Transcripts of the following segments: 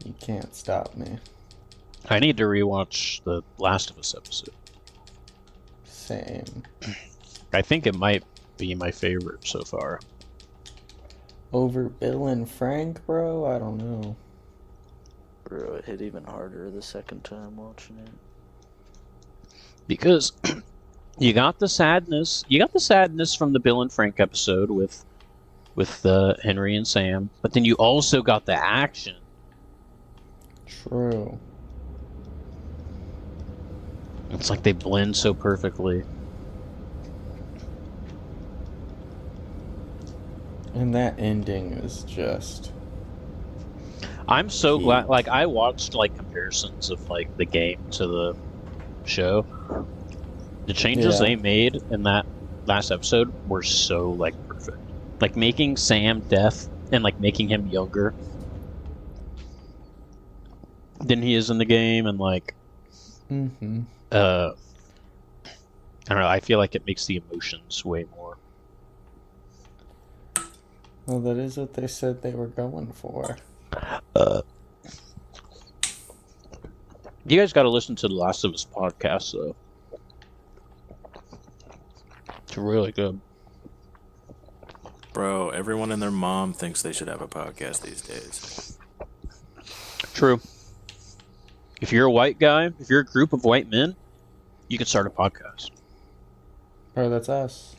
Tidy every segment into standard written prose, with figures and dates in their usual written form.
You can't stop me. I need to rewatch the Last of Us episode. Same. I think it might be my favorite so far. Over Bill and Frank, bro? I don't know. Bro, it hit even harder the second time watching it. Because you got the sadness from the Bill and Frank episode with Henry and Sam, but then you also got the action. True. It's like they blend so perfectly. And that ending is just... I'm so glad, like, I watched, like, comparisons of, like, the game to the show. The changes they made in that last episode were so, like, perfect. Like, making Sam deaf and, like, making him younger than he is in the game, and, like, I don't know, I feel like it makes the emotions way more. Well, that is what they said they were going for. You guys got to listen to the Last of Us podcast, though. It's really good. Bro, everyone and their mom thinks they should have a podcast these days. True. If you're a white guy, if you're a group of white men, you can start a podcast. Bro, that's us.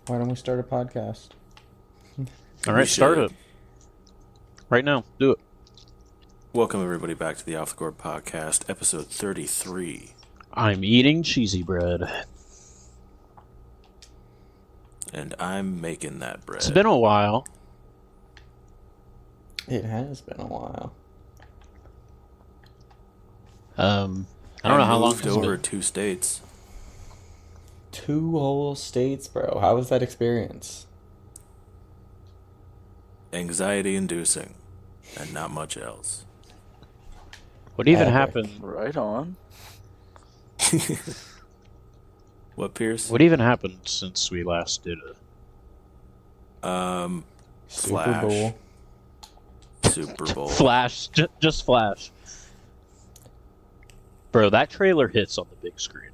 Why don't we start a podcast? All right, start it. Right now. Do it. Welcome, everybody, back to the Off the Gourd podcast, episode 33. I'm eating cheesy bread. And I'm making that bread. It's been a while. It has been a while. I don't know how long it's moved over been. 2 states. 2 whole states, bro. How was that experience? Anxiety-inducing, and not much else. What even Epic. happened? Right on. What, Pierce? What even happened since we last did it? Super Flash. Bowl. Super Bowl. Flash, just Flash. Bro, that trailer hits on the big screen.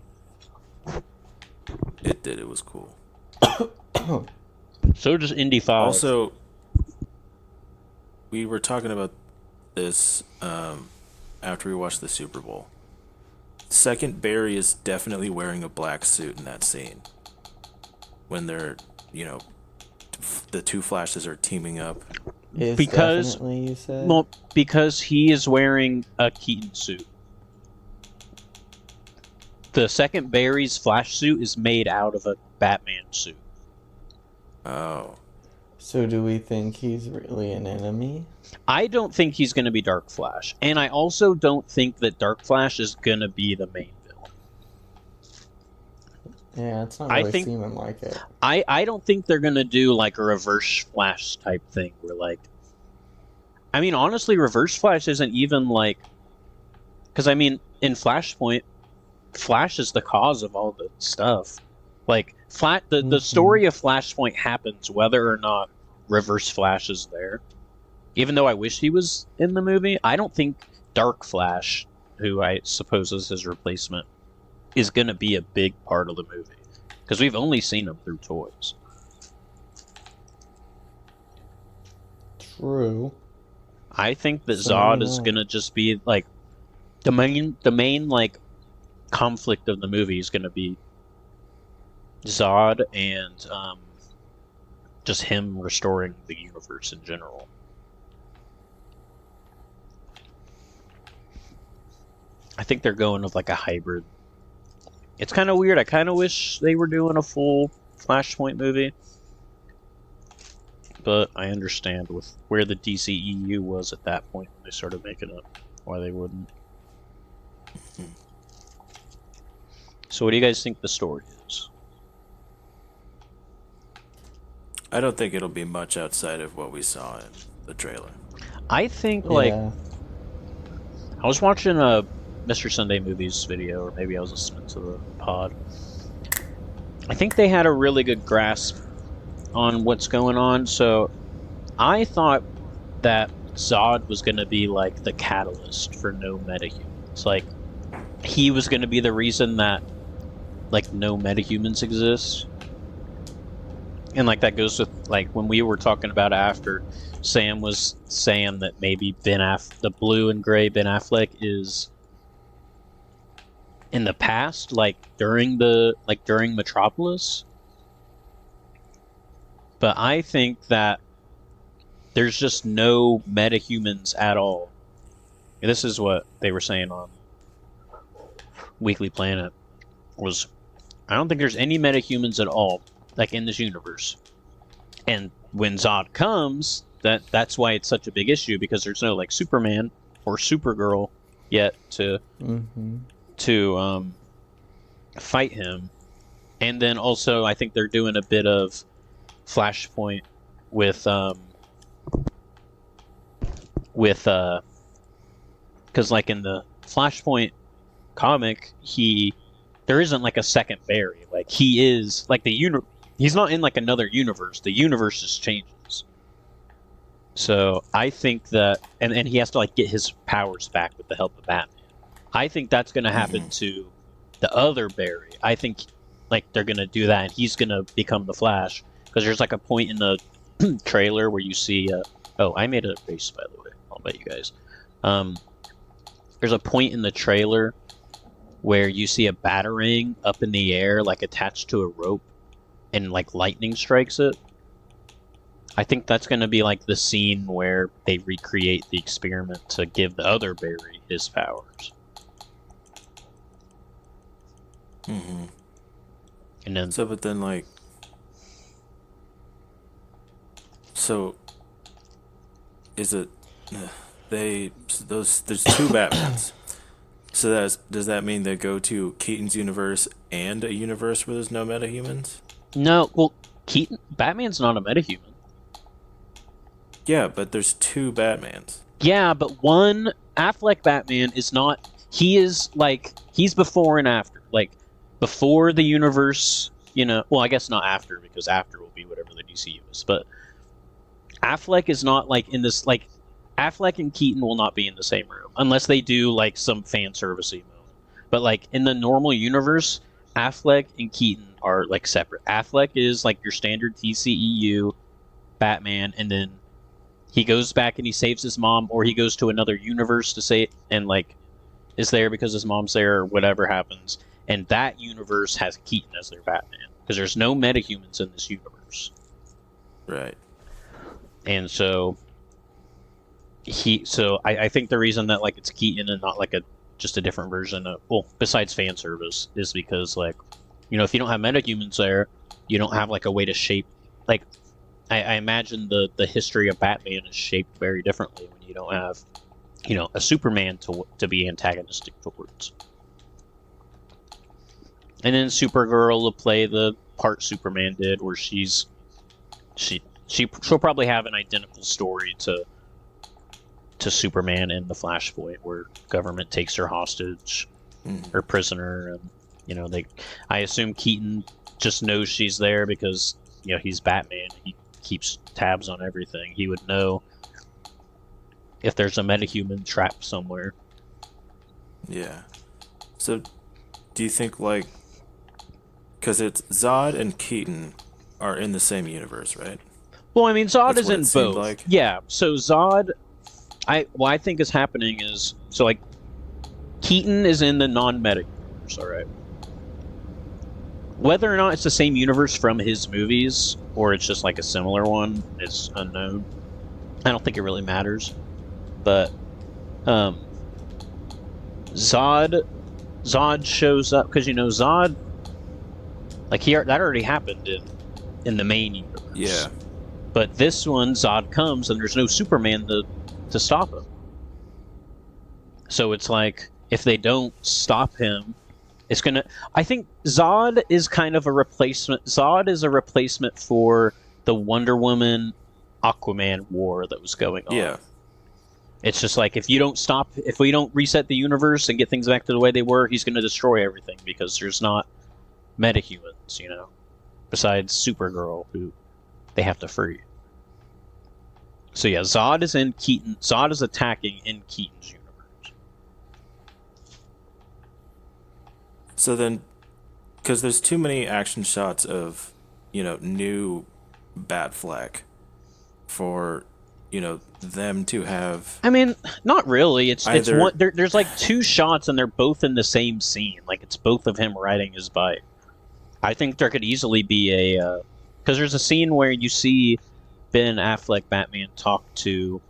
It did. It was cool. So does Indy 5. Also, we were talking about this after we watched the Super Bowl. Second Barry is definitely wearing a black suit in that scene. When they're, the 2 Flashes are teaming up. Definitely, you said? Well, because he is wearing a Keaton suit. The second Barry's Flash suit is made out of a Batman suit. Oh. So do we think he's really an enemy? I don't think he's going to be Dark Flash. And I also don't think that Dark Flash is going to be the main villain. Yeah, it's not really seeming like it. I don't think they're going to do like a Reverse Flash type thing where like... I mean, honestly, Reverse Flash isn't even like... Because, I mean, in Flashpoint, Flash is the cause of all the stuff. Like, the story of Flashpoint happens whether or not Reverse Flash is there. Even though I wish he was in the movie, I don't think Dark Flash, who I suppose is his replacement, is going to be a big part of the movie. Because we've only seen him through toys. True. I think that Zod is going to just be, like, the main, like, conflict of the movie is going to be Zod and just him restoring the universe in general. I think they're going with like a hybrid. It's kind of weird. I kind of wish they were doing a full Flashpoint movie. But I understand with where the DCEU was at that point when they started making it, why they wouldn't. So what do you guys think the story is? I don't think it'll be much outside of what we saw in the trailer. I think, like... I was watching a Mr. Sunday Movies video, or maybe I was listening to the pod. I think they had a really good grasp on what's going on, so I thought that Zod was going to be like the catalyst for no metahumans. Like he was going to be the reason that like no metahumans exist. And like that goes with like when we were talking about after Sam was saying that maybe the blue and gray Ben Affleck is in the past, like during Metropolis. But I think that there's just no metahumans at all. And this is what they were saying on Weekly Planet was I don't think there's any metahumans at all, like in this universe. And when Zod comes, that's why it's such a big issue, because there's no like Superman or Supergirl yet to fight him. And then also I think they're doing a bit of Flashpoint with because like in the Flashpoint comic, there isn't like a second Barry. Like he is like he's not in like another universe. The universe just changes. So I think that and he has to like get his powers back with the help of Batman. I think that's going to happen to the other Barry. I think like they're going to do that and he's going to become the Flash, because there's like a point in the trailer where you see oh, I made a face, by the way. I'll bet you guys. There's a point in the trailer where you see a batarang up in the air, like attached to a rope, and like lightning strikes it. I think that's going to be like the scene where they recreate the experiment to give the other Barry his powers. Mm-hmm. And then, but then like, is it there's two Batmans? So does that mean they go to Keaton's universe and a universe where there's no metahumans? No, well, Batman's not a metahuman. Yeah, but there's two Batmans. Yeah, but one Affleck Batman is not. He is like he's before and after. Like before the universe, Well, I guess not after, because after will be whatever the DCU is. But Affleck is not like in this like. Affleck and Keaton will not be in the same room unless they do like some fan servicey moment. But like in the normal universe, Affleck and Keaton are like separate. Affleck is like your standard TCEU Batman, and then he goes back and he saves his mom, or he goes to another universe to say and like is there because his mom's there or whatever happens. And that universe has Keaton as their Batman, because there's no metahumans in this universe. Right. And so I think the reason that like it's Keaton and not like just a different version of, well, besides fan service, is because like, if you don't have metahumans there, you don't have like a way to shape, like, I imagine the history of Batman is shaped very differently when you don't have, a Superman to be antagonistic towards. And then Supergirl will play the part Superman did, where she'll probably have an identical story to Superman in the Flashpoint, where government takes her hostage or prisoner, and I assume Keaton just knows she's there because he's Batman. He keeps tabs on everything. He would know if there's a metahuman trapped somewhere. Yeah. So, do you think like, because it's Zod and Keaton are in the same universe, right? Well, I mean, Zod is in both. Like. Yeah. So Zod. What I think is happening is, so like, Keaton is in the non-meta universe, alright? Whether or not it's the same universe from his movies, or it's just like a similar one, is unknown. I don't think it really matters. But, Zod shows up, because Zod, like, that already happened in the main universe. Yeah. But this one, Zod comes, and there's no Superman to stop him. So it's like, if they don't stop him, it's gonna. I think Zod is kind of a replacement. Zod is a replacement for the Wonder Woman Aquaman war that was going on. Yeah. It's just like, if we don't reset the universe and get things back to the way they were, he's gonna destroy everything, because there's not metahumans, besides Supergirl, who they have to free. So yeah, Zod is in Keaton. Zod is attacking in Keaton's universe. So then, because there's too many action shots of, new Batfleck for, them to have I mean, not really. It's either. one. There's like two shots, and they're both in the same scene. Like it's both of him riding his bike. I think there could easily be a because there's a scene where you see Ben Affleck Batman talk to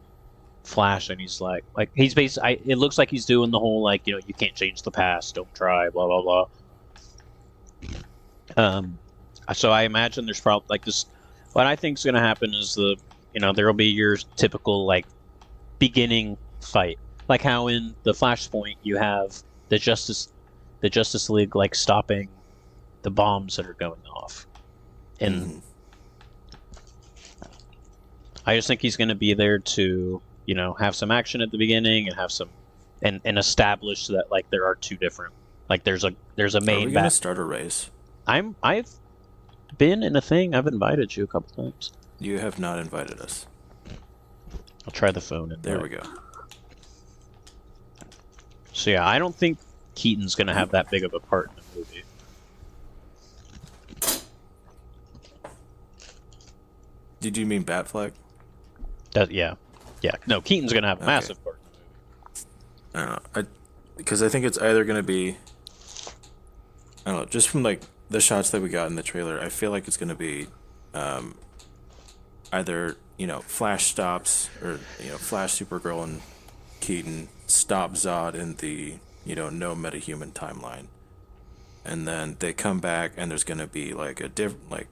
Flash, and he's like he's basically. It looks like he's doing the whole like you can't change the past, don't try, blah blah blah. So I imagine there's probably like this. What I think is going to happen is there will be your typical like beginning fight, like how in the Flashpoint you have the Justice League like stopping the bombs that are going off, and I just think he's going to be there to have some action at the beginning and have some and establish that like there are two different like there's a main. Are we gonna start a race? I've been in a thing. I've invited you a couple times. You have not invited us. I'll try the phone. There we go. So yeah, I don't think Keaton's going to have that big of a part in the movie. Did you mean Batfleck? Yeah. No, Keaton's going to have a massive part in the movie. I don't know. Because I think it's either going to be, I don't know, just from like the shots that we got in the trailer, I feel like it's going to be either, Flash stops or, Flash, Supergirl, and Keaton stop Zod in the, no metahuman timeline. And then they come back and there's going to be like a different, like,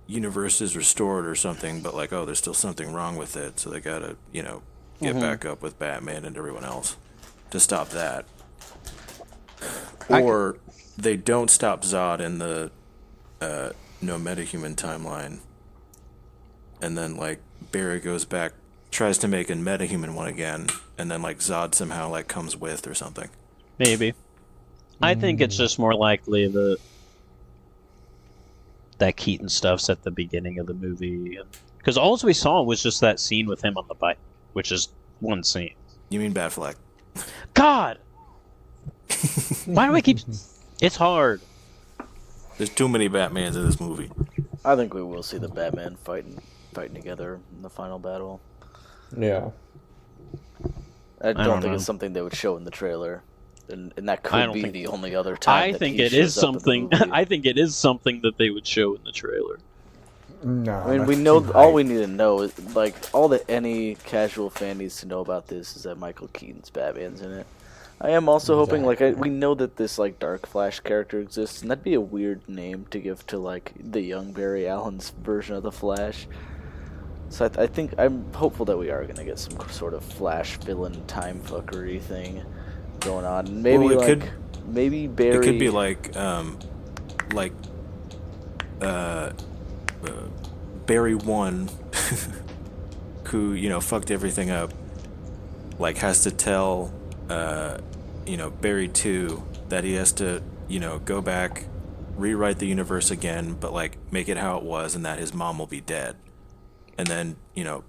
universe is restored or something, but like, oh, there's still something wrong with it. So they got to, get back up with Batman and everyone else to stop that. Or they don't stop Zod in the no metahuman timeline. And then, like, Barry goes back, tries to make a metahuman one again, and then, like, Zod somehow, like, comes with or something. Maybe. I think it's just more likely that Keaton stuff's at the beginning of the movie. Because all we saw was just that scene with him on the bike, which is one scene. You mean Batfleck? God! Why do I keep... It's hard. There's too many Batmans in this movie. I think we will see the Batman fighting together in the final battle. Yeah. I don't think know. it's something they would show in the trailer, and that could be the only other time. I that think he it is shows up in the something. movie. I think it is something that they would show in the trailer. No. I mean, we know all we need to know is like all that any casual fan needs to know about this is that Michael Keaton's Batman's in it. I am also hoping we know that this like Dark Flash character exists, and that'd be a weird name to give to like the young Barry Allen's version of the Flash. So I think I'm hopeful that we are gonna get some sort of Flash villain time fuckery thing going on. Maybe Well, maybe Barry. It could be like Barry 1, who, fucked everything up, like, has to tell, Barry 2 that he has to, go back, rewrite the universe again, but, like, make it how it was, and that his mom will be dead. And then,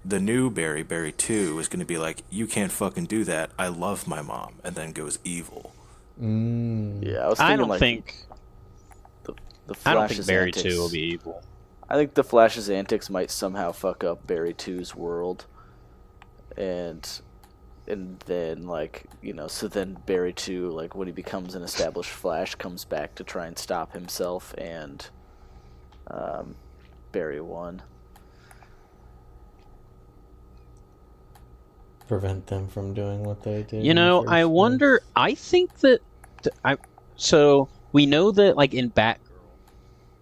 the new Barry 2, is going to be like, you can't fucking do that, I love my mom, and then goes evil. Yeah, I was thinking I don't like think. the I don't think Flash's Barry antics. 2 will be evil. I think the Flash's antics might somehow fuck up Barry 2's world, and then so then Barry 2, like when he becomes an established Flash, comes back to try and stop himself and Barry 1. Prevent them from doing what they did. I wonder. I think that. So we know that, like in Batgirl,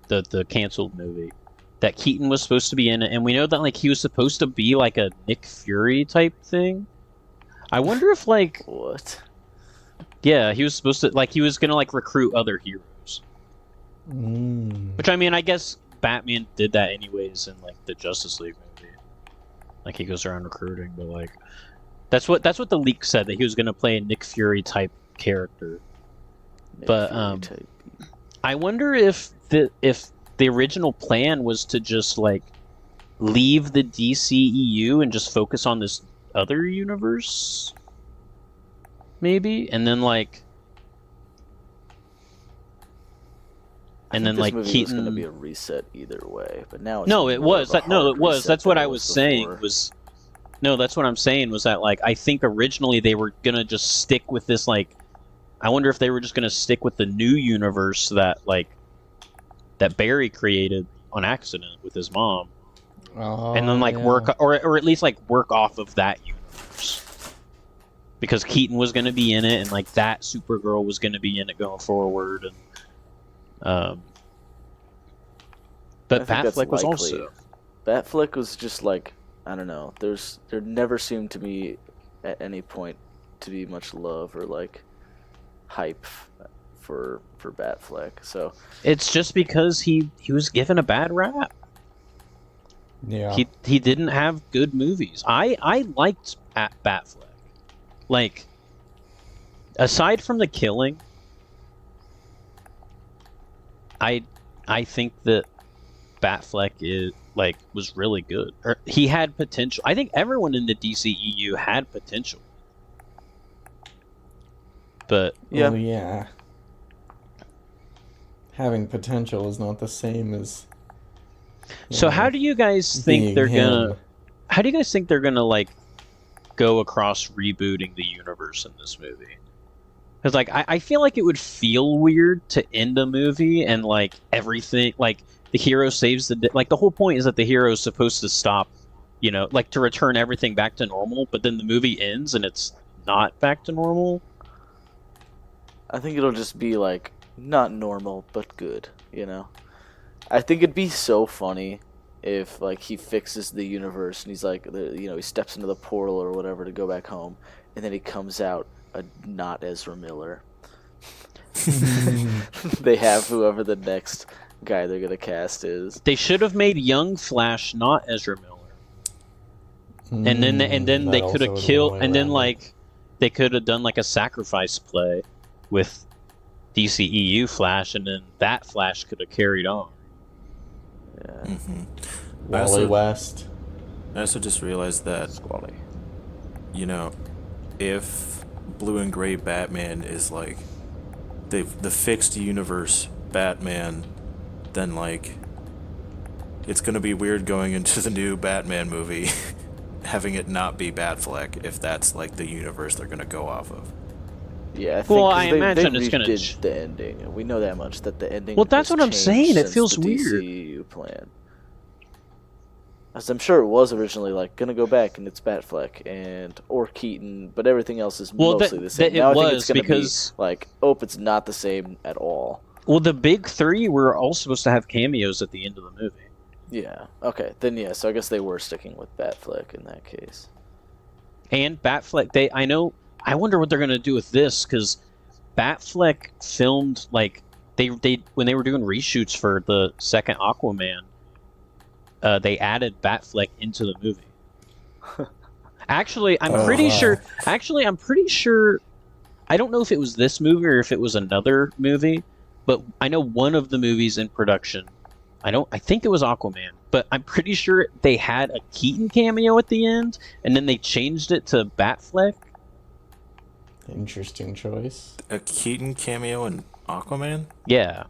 the canceled movie, that Keaton was supposed to be in it, and we know that like he was supposed to be like a Nick Fury type thing. I wonder if like What? yeah, he was supposed to he was gonna like recruit other heroes. Which I mean, I guess Batman did that anyways in like the Justice League movie. Like he goes around recruiting, but like that's what the leak said, that he was gonna play a Nick Fury type character. Nick But, Fury type. I wonder if the original plan was to just like leave the DCEU and just focus on this other universe, maybe, and then like, This movie was Keaton. going to be a reset either way, but now it's No, it more was of a that. No, hard it was. reset That's what than I it was saying. before. Was no, that's what I'm saying. Was that like I think originally they were gonna just stick with this like. I wonder if they were just gonna stick with the new universe that like that Barry created on accident with his mom, and then like work or at least like work off of that universe. Because Keaton was going to be in it, and like that Supergirl was going to be in it going forward, and but I think that's Batfleck was likely. also. Batfleck was just like, I don't know. There never seemed to me at any point to be much love or like hype for Batfleck. So It's just because he was given a bad rap. Yeah. He didn't have good movies. I liked Batfleck. Like, aside from The Killing, I think that Batfleck was really good. Or he had potential. I think everyone in the DCEU had potential. But yeah, Well, yeah. Having potential is not the same as. so how do you guys think being they're him. gonna? How do you guys think they're gonna like go across rebooting the universe in this movie? Because like I feel like it would feel weird to end a movie and like everything like the hero saves the day. Like the whole point is that the hero is supposed to stop, like to return everything back to normal. But then the movie ends and it's not back to normal. I think it'll just be like not normal but good. I think it'd be so funny if like he fixes the universe and he's like, he steps into the portal or whatever to go back home, and then he comes out not Ezra Miller. They have whoever the next guy they're gonna cast is. They should have made young Flash not Ezra Miller. And then they could have killed, and then like they could have done like a sacrifice play with DCEU Flash, and then that Flash could have carried on. Yeah, Mm-hmm. Wally West. I also just realized that, Squally. If Blue and Gray Batman is like the fixed universe Batman, then like it's gonna be weird going into the new Batman movie having it not be Batfleck if that's like the universe they're gonna go off of. Yeah, I think Well, 'cause I imagine it's gonna redid the ending. We know that much, that the ending. Well, that's has what I'm changed saying. It since feels the weird. DCU plan. As I'm sure it was originally like gonna go back and it's Batfleck or Keaton, but everything else is Well, mostly the same. it Now I think was it's gonna because be like, it's not the same at all. well, the big three were all supposed to have cameos at the end of the movie. Yeah. Okay. Then yeah. So I guess they were sticking with Batfleck in that case. And Batfleck, I wonder what they're gonna do with this because Batfleck filmed like they when they were doing reshoots for the second Aquaman. They added Batfleck into the movie. Actually, I'm pretty sure. Actually, I'm pretty sure. I don't know if it was this movie or if it was another movie, but I know one of the movies in production. I think it was Aquaman, but I'm pretty sure they had a Keaton cameo at the end, and then they changed it to Batfleck. Interesting choice. A Keaton cameo in Aquaman? Yeah.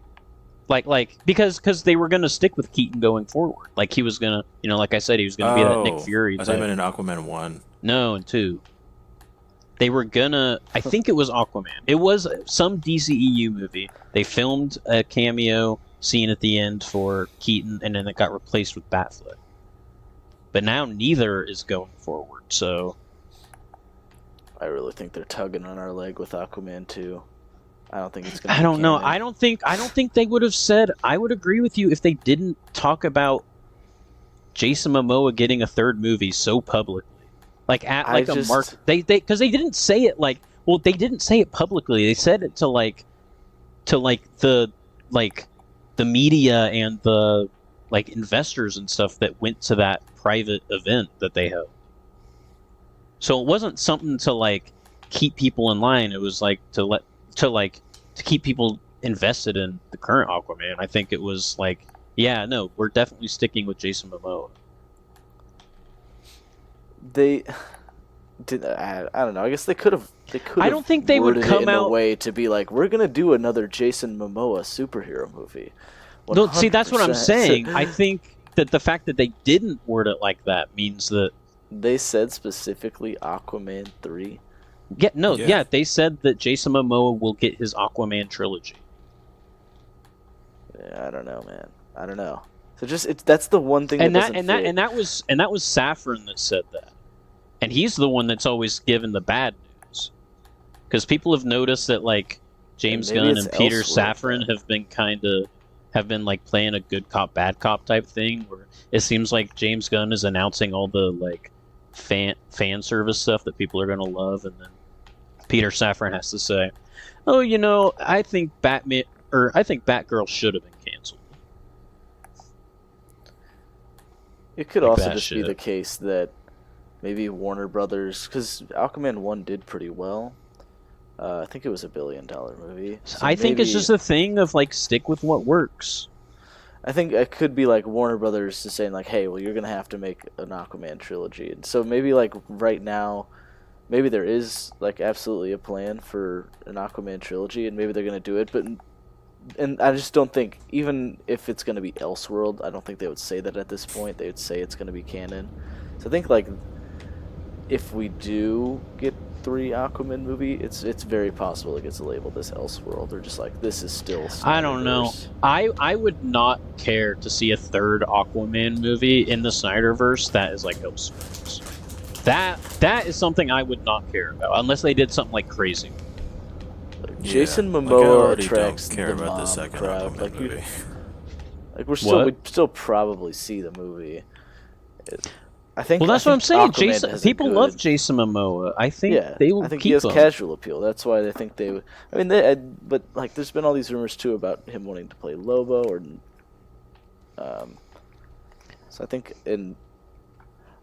Like because they were gonna stick with Keaton going forward. Like he was gonna, like I said, he was gonna be that Nick Fury I thought you type. meant in Aquaman 1. No, and 2. They were gonna. I think it was Aquaman. It was some DCEU movie. They filmed a cameo scene at the end for Keaton, and then it got replaced with Batfleck. But now neither is going forward. So I really think they're tugging on our leg with Aquaman 2. I don't think it's gonna. I don't know. I don't think they would have said. I would agree with you if they didn't talk about Jason Momoa getting a third movie so publicly, like at like a mark. They because they didn't say it like. Well, they didn't say it publicly. They said it to the media and the investors and stuff that went to that private event that they held. So it wasn't something to keep people in line. It was to keep people invested in the current Aquaman. I think it was we're definitely sticking with Jason Momoa. they did. I don't know. I guess they could have. They could. I don't think they would worded come it in a out- way to be like, we're gonna do another Jason Momoa superhero movie. No, see, that's what I'm 100%. saying. I think that the fact that they didn't word it like that means that They said specifically Aquaman 3. yeah, they said that Jason Momoa will get his Aquaman trilogy. Yeah, I don't know, man. I don't know. So that's the one thing And that doesn't fit. that was Safran that said that. And he's the one that's always given the bad news. Cuz people have noticed that like James maybe Gunn it's and Peter elsewhere, Safran but- have been like playing a good cop bad cop type thing where it seems like James Gunn is announcing all the like fan service stuff that people are going to love, and then Peter Safran has to say, "Oh, you know, I think Batgirl should have been canceled." It could Like also that just be shit. the case that maybe Warner Brothers, because Aquaman 1 did pretty well. I think it was $1 billion movie. So I think it's maybe- just a thing of like stick with what works. I think it could be like Warner Brothers is saying like, hey, well, you're gonna have to make an Aquaman trilogy, and so maybe like right now, maybe there is like absolutely a plan for an Aquaman trilogy, and maybe they're gonna do it, and I just don't think, even if it's gonna be Elseworld, I don't think they would say that at this point. They would say it's gonna be canon. So I think like if we do get 3 Aquaman movie, it's very possible it gets labeled as Elseworld, or just like this is still I don't know. Snyderverse. I would not care to see a third Aquaman movie in the Snyderverse that is like Elseworlds. That is something I would not care about unless they did something like crazy. Jason Like, I Momoa already attracts don't care the about the mom second crowd. Aquaman Like, movie. we'd still probably see the movie. I think. Well, that's I what I'm saying. think Aquaman Jason, has a people good- love Jason Momoa. I think Yeah, they will I think he keep has him. casual appeal. That's why I think they would. I mean, but like, there's been all these rumors too about him wanting to play Lobo, or so I think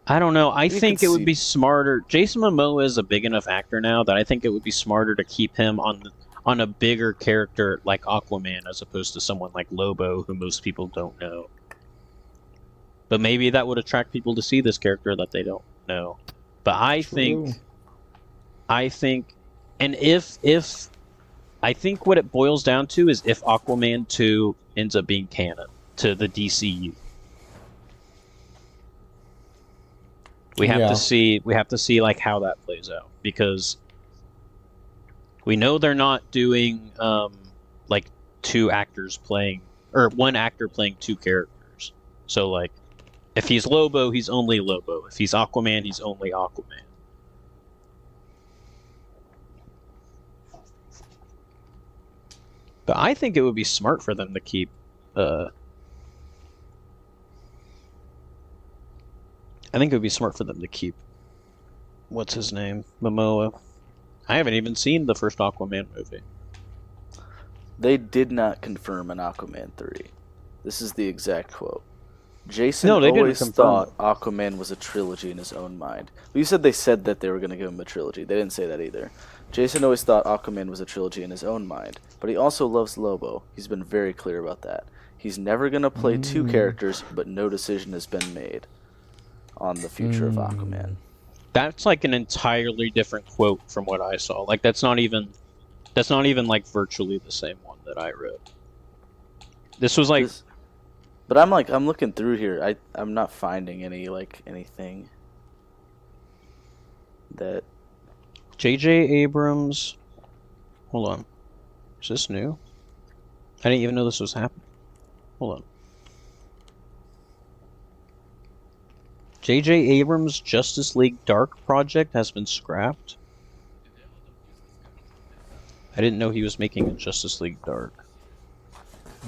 I don't know. I You think could it would see- be smarter. Jason Momoa is a big enough actor now that I think it would be smarter to keep him on a bigger character like Aquaman as opposed to someone like Lobo, who most people don't know. But maybe that would attract people to see this character that they don't know. But I think, and if I think what it boils down to is if Aquaman 2 ends up being canon to the DCU. We have to see like how that plays out, because we know they're not doing like 2 actors playing, or 1 actor playing 2 characters. So like if he's Lobo, he's only Lobo. If he's Aquaman, he's only Aquaman. But I think it would be smart for them to keep I think it would be smart for them to keep what's his name? Momoa. I haven't even seen the first Aquaman movie. they did not confirm an Aquaman 3. This is the exact quote. Jason No, they didn't always confirm thought Aquaman was a trilogy in his own mind. But you said they said that they were going to give him a trilogy. They didn't say that either. Jason always thought Aquaman was a trilogy in his own mind, but he also loves Lobo. He's been very clear about that. He's never going to play 2 characters, but no decision has been made on the future of Aquaman. That's like an entirely different quote from what I saw. Like that's not even like virtually the same one that I read. This was like But I'm looking through here. I'm not finding anything that. J.J. Abrams. Hold on. Is this new? I didn't even know this was happening. Hold on. J.J. Abrams' Justice League Dark project has been scrapped. I didn't know he was making a Justice League Dark.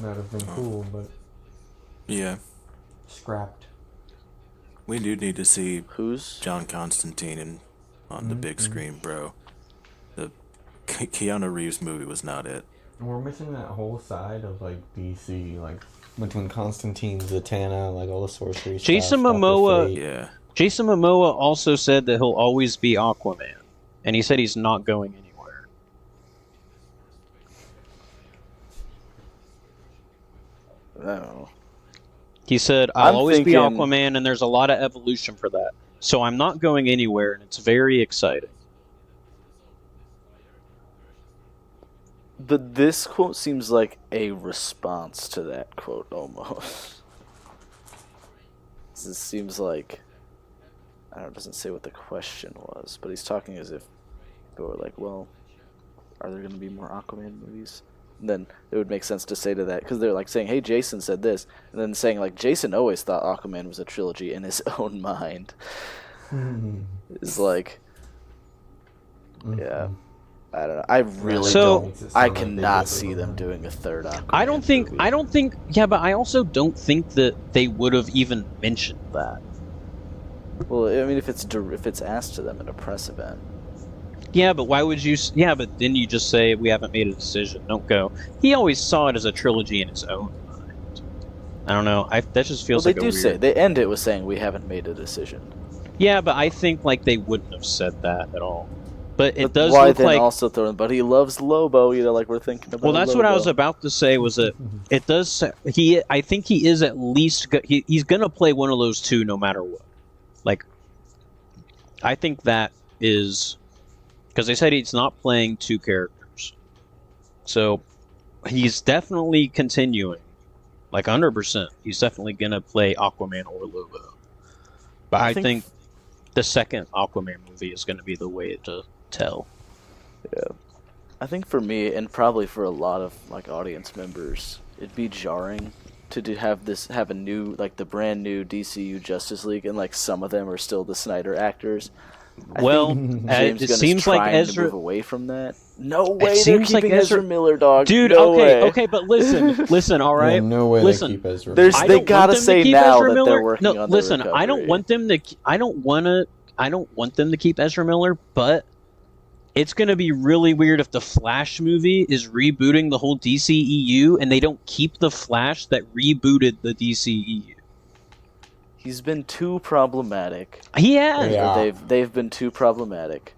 That'd have been cool, but Yeah, scrapped. we do need to see Who's? John Constantine on the big screen, bro. The Keanu Reeves movie was not it. We're missing that whole side of like DC, like between Constantine, Zatanna, like all the sorcery Jason stuff. Dr. Momoa- Fate. Yeah, Jason Momoa also said that he'll always be Aquaman, and he said he's not going anywhere. I don't know. He said, I'll I'm always be thinking- Aquaman, and there's a lot of evolution for that. So I'm not going anywhere, and it's very exciting. But this quote seems like a response to that quote almost. This seems like, I don't know, it doesn't say what the question was, but he's talking as if they were like, well, are there going to be more Aquaman movies? And then it would make sense to say to that, because they're like saying, hey, Jason said this, and then saying like, Jason always thought Aquaman was a trilogy in his own mind. It's like, yeah, I don't know. I really don't. I cannot see them doing a third Aquaman I don't think. movie. Yeah, but I also don't think that they would have even mentioned that. Well, I mean, if it's asked to them at a press event. Yeah, but why would you? Yeah, but then you just say we haven't made a decision. Don't go. He always saw it as a trilogy in his own mind. I don't know. That just feels like They do say they end it with saying we haven't made a decision. Yeah, but I think like they wouldn't have said that at all. But it does why look then like. Also throw in, but he loves Lobo. You know, like we're thinking about. Well, that's Lobo. what I was about to say. Was that it does? I think he is at least. He's gonna play one of those two, no matter what. Like, I think that is because they said he's not playing two characters, so he's definitely continuing, like 100%. He's definitely gonna play Aquaman or Lobo. But I think the second Aquaman movie is gonna be the way to tell. Yeah, I think for me, and probably for a lot of like audience members, it'd be jarring to have a new, like the brand new DCU Justice League, and like some of them are still the Snyder actors. It seems like Ezra to move away from that. No way, it they're seems keeping like Ezra Miller, dog. Dude, no okay, way. okay, but listen, all right. Yeah, no way listen, they keep Ezra. They gotta say now that they're working on the listen, recovery. I don't want them to keep Ezra Miller, but it's going to be really weird if the Flash movie is rebooting the whole DCEU and they don't keep the Flash that rebooted the DCEU. He's been too problematic. He has. Yeah. They've been too problematic.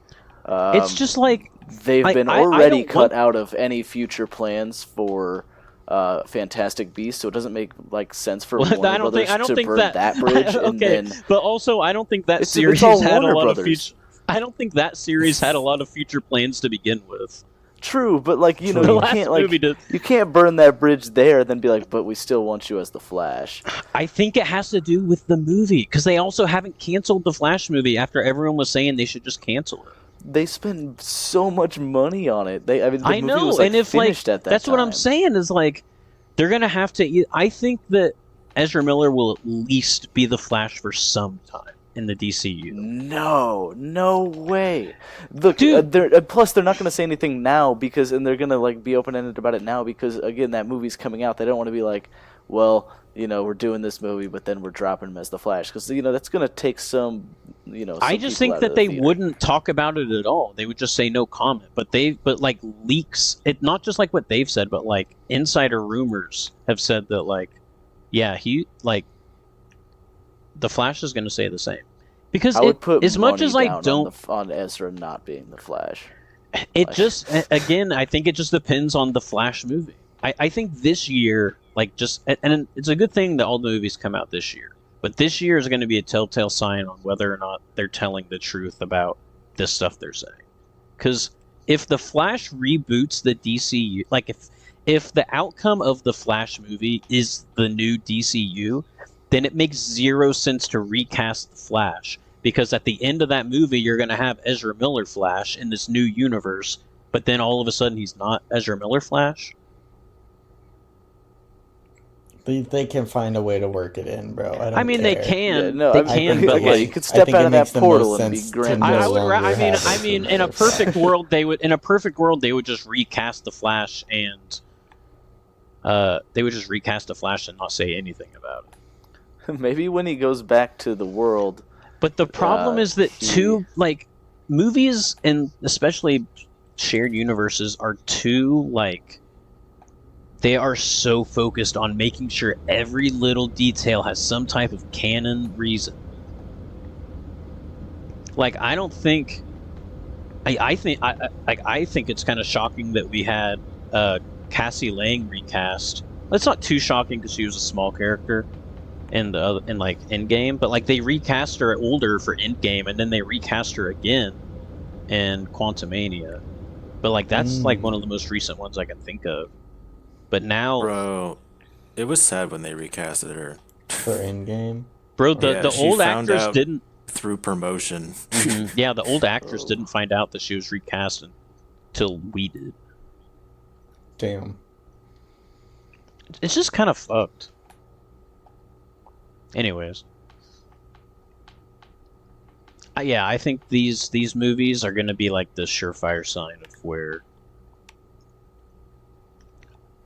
It's just like they've been I already don't cut out of any future plans for Fantastic Beasts, so it doesn't make like sense for Warner Brothers to burn that bridge. Okay, and then but also I don't think that series all had Warner a lot Brothers. of future. I don't think that series had a lot of future plans to begin with. True, but like you know, The you last can't like movie did- you can't burn that bridge there, then be like, but we still want you as the Flash. I think it has to do with the movie because they also haven't canceled the Flash movie after everyone was saying they should just cancel it. They spend so much money on it. The movie know, was like and if finished like at that that's time. what I'm saying is like they're gonna have to. I think that Ezra Miller will at least be the Flash for some time in the DCU. No way. Look, Dude. Plus they're not going to say anything now and they're going to like be open-ended about it now because again that movie's coming out. They don't want to be like, well, you know, we're doing this movie, but then we're dropping him as the Flash because you know that's going to take some, you know. I just think that they wouldn't talk about it at all. They would just say no comment. But like leaks, it not just like what they've said, but like insider rumors have said that like, yeah, he like. The Flash is going to say the same because I would put as much money as I down don't on Ezra not being the Flash. it just again I think it just depends on the Flash movie. I think this year like just and it's a good thing that all the movies come out this year, but this year is going to be a telltale sign on whether or not they're telling the truth about this stuff they're saying. Because if the Flash reboots the DCU, like if the outcome of the Flash movie is the new DCU, then it makes zero sense to recast the Flash. Because at the end of that movie, you're going to have Ezra Miller Flash in this new universe, but then all of a sudden he's not Ezra Miller Flash. They can find a way to work it in, bro. I mean, they care. can. Yeah, no, they I mean, can, okay, but okay, like you could step out of that portal and be grand. I no would. longer I mean, have in a perfect world, they would. In a perfect world, they would just recast the Flash and. They would just recast the Flash and not say anything about it. Maybe when he goes back to the world. But the problem is that movies and especially shared universes are too like. They are so focused on making sure every little detail has some type of canon reason. Like I don't think. I think it's kind of shocking that we had Cassie Lang recast. That's not too shocking because she was a small character, in like Endgame, but like they recast her older for Endgame, and then they recast her again in Quantumania. But like that's like one of the most recent ones I can think of. But now, Bro, it was sad when they recasted her. For Endgame. bro, Yeah, the she old found actress out didn't. through promotion. Yeah, the old actress didn't find out that she was recast until we did. Damn. It's just kind of fucked. Anyways, yeah, I think these movies are going to be like the surefire sign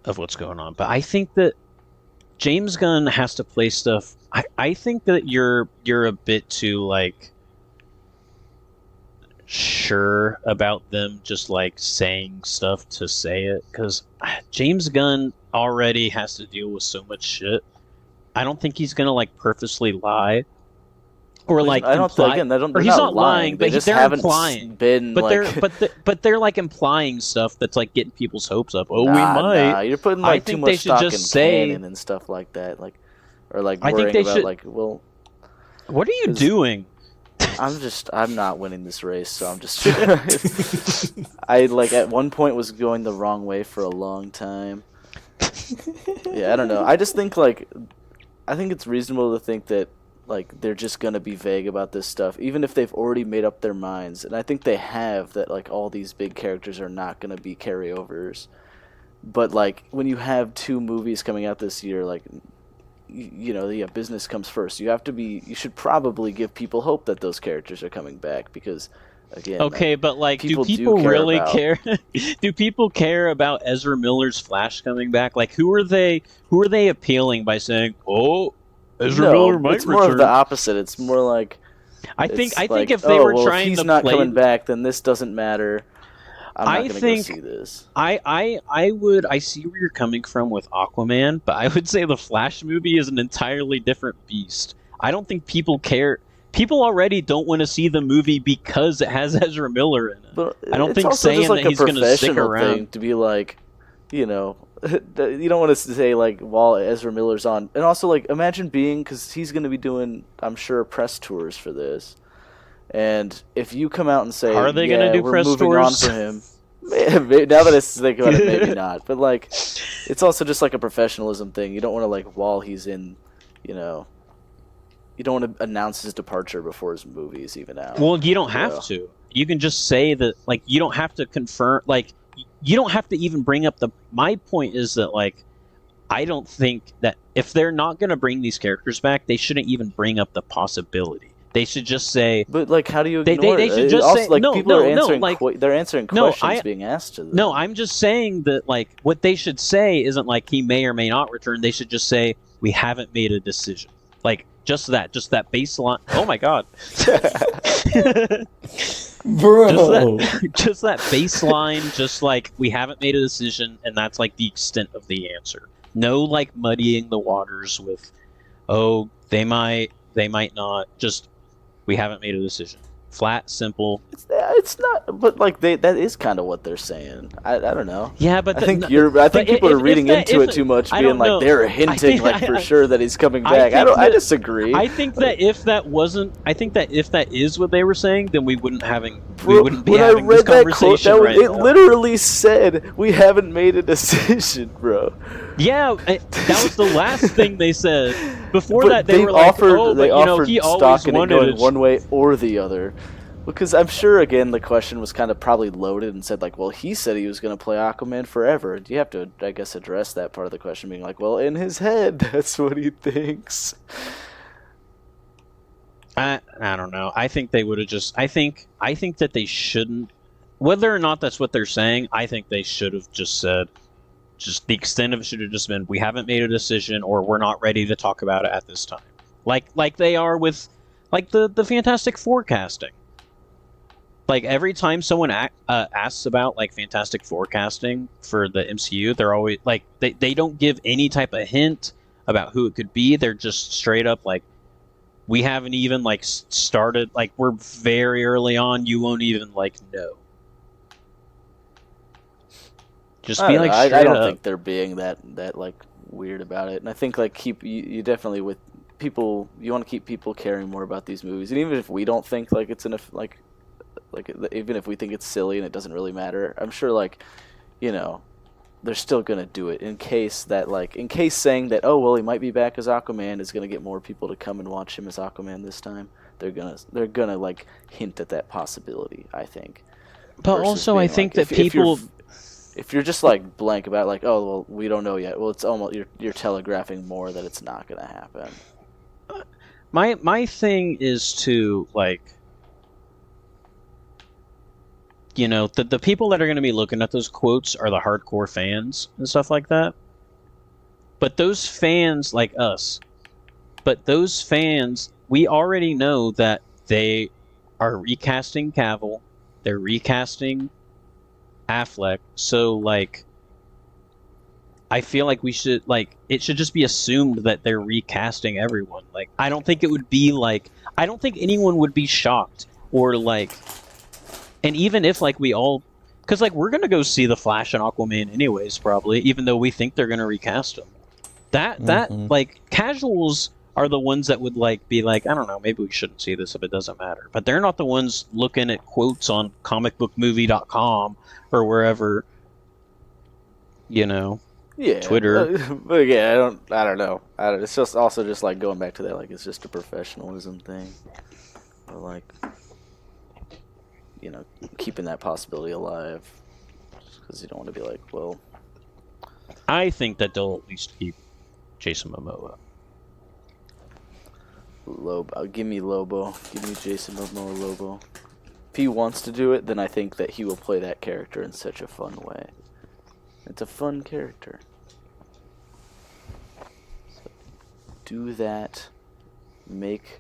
of what's going on. But I think that James Gunn has to play stuff. I think that you're a bit too like sure about them just like saying stuff to say it, because James Gunn already has to deal with so much shit. I don't think he's gonna like purposely lie or like I don't imply. again. I don't. Or They're he's not lying. They but just they're haven't implying. been But like. they're like implying stuff that's like getting people's hopes up. Oh, Nah, we might. Nah, you're putting I like too think they much should stock just in say- canon and stuff like that. Like, or like I think worrying they about should- like, well, What are you 'cause- doing? I'm not winning this race, so I'm just. I like at one point was going the wrong way for a long time. Yeah, I don't know. I just think like, I think it's reasonable to think that like they're just gonna be vague about this stuff, even if they've already made up their minds, and I think they have that. Like all these big characters are not gonna be carryovers, but like when you have 2 movies coming out this year, like. Yeah, business comes first. You should probably give people hope that those characters are coming back because, again, Okay, but like, do people people care really about- care? Do people care about Ezra Miller's Flash coming back? Like, who are they appealing by saying, "Oh, Ezra Miller might it's more return"? of the opposite. It's more like I think like, if they were well, trying if he's to not play, coming back, then this doesn't matter. I'm not I going to go think- see this. I see where you're coming from with Aquaman, but I would say the Flash movie is an entirely different beast. I don't think people care. People already don't want to see the movie because it has Ezra Miller in it. But I don't it's think also saying just like that he's going to stick professional around. thing to be like, you know, you don't want to say like while Ezra Miller's on, and also like imagine being because he's going to be doing, I'm sure, press tours for this. And if you come out and say, Are they gonna do we're press moving tours? on for him, now that I think about it, maybe not. But like, it's also just like a professionalism thing. You don't want to like while he's in, you don't want to announce his departure before his movie is even out. Well, you don't have Yeah. to. You can just say that, like, you don't have to confirm, like, you don't have to even bring up the. My point is that, like, I don't think that if they're not going to bring these characters back, they shouldn't even bring up the possibility. They should just say, But like, how do you They- ignore they it? should It just also, say- like no, people no, are no, answering. like- They're answering No, questions being asked to them. no, I'm just saying that, like, what they should say isn't like he may or may not return. They should just say, we haven't made a decision. Like, just that baseline. Oh my god. Bro. Just that baseline, just like we haven't made a decision, and that's like the extent of the answer. No, like muddying the waters with, oh, they might not. Just we haven't made a decision. Flat, simple. It's not, but like that is kind of what they're saying. I don't know. Yeah, but I think people are reading into it too much, I being don't like know. they're I hinting think- like for I- sure that he's coming I back. think I that- disagree. I think that if that is what they were saying, then we wouldn't be when I having this read that quote, conversation right it now. literally said we haven't made a decision, bro. Yeah, that was the last thing they said. Before But that, they were like, offered, "Oh, they but you know, offered he always stock in it wanted going it." one way or the other. Because I'm sure, again, the question was kind of probably loaded and said, like, well, he said he was going to play Aquaman forever. You have to, I guess, address that part of the question, being like, well, in his head, that's what he thinks. I don't know. I think they would have just. I think that they shouldn't. Whether or not that's what they're saying, I think they should have just said. Just the extent of it should have just been, we haven't made a decision, or we're not ready to talk about it at this time. Like they are with, like the Fantastic Four casting. Like every time someone asks about like Fantastic Four casting for the MCU, they're always like they don't give any type of hint about who it could be. They're just straight up like, we haven't even like started, like we're very early on. You won't even like know. Just be like straight I don't up. think they're being that like weird about it. And I think like you definitely with people, you want to keep people caring more about these movies, and even if we don't think like it's like even if we think it's silly and it doesn't really matter, I'm sure like, you know, they're still gonna do it in case saying that, oh well, he might be back as Aquaman is gonna get more people to come and watch him as Aquaman this time. They're gonna like hint at that possibility, I think. But also, I think that people. If you're just like blank about like, oh well, we don't know yet. Well, it's almost you're telegraphing more that it's not gonna happen. My thing is to like, you know, the people that are going to be looking at those quotes are the hardcore fans and stuff like that. But those fans like us, we already know that they are recasting Cavill, they're recasting Affleck, so like I feel like we should like it should just be assumed that they're recasting everyone. Like I don't think anyone would be shocked or like, and even if like we all, because like we're gonna go see the Flash and Aquaman anyways probably, even though we think they're gonna recast them. That like casuals are the ones that would like be like, I don't know, maybe we shouldn't see this if it doesn't matter. But they're not the ones looking at quotes on comicbookmovie.com or wherever, you know, Twitter. But yeah, I don't know. It's just also just like going back to that, like it's just a professionalism thing, or like, you know, keeping that possibility alive, because you don't want to be like, well. I think that they'll at least keep Jason Momoa. Lobo, give me Lobo. Give me Jason Momoa Lobo. If he wants to do it, then I think that he will play that character in such a fun way. It's a fun character. So, do that. Make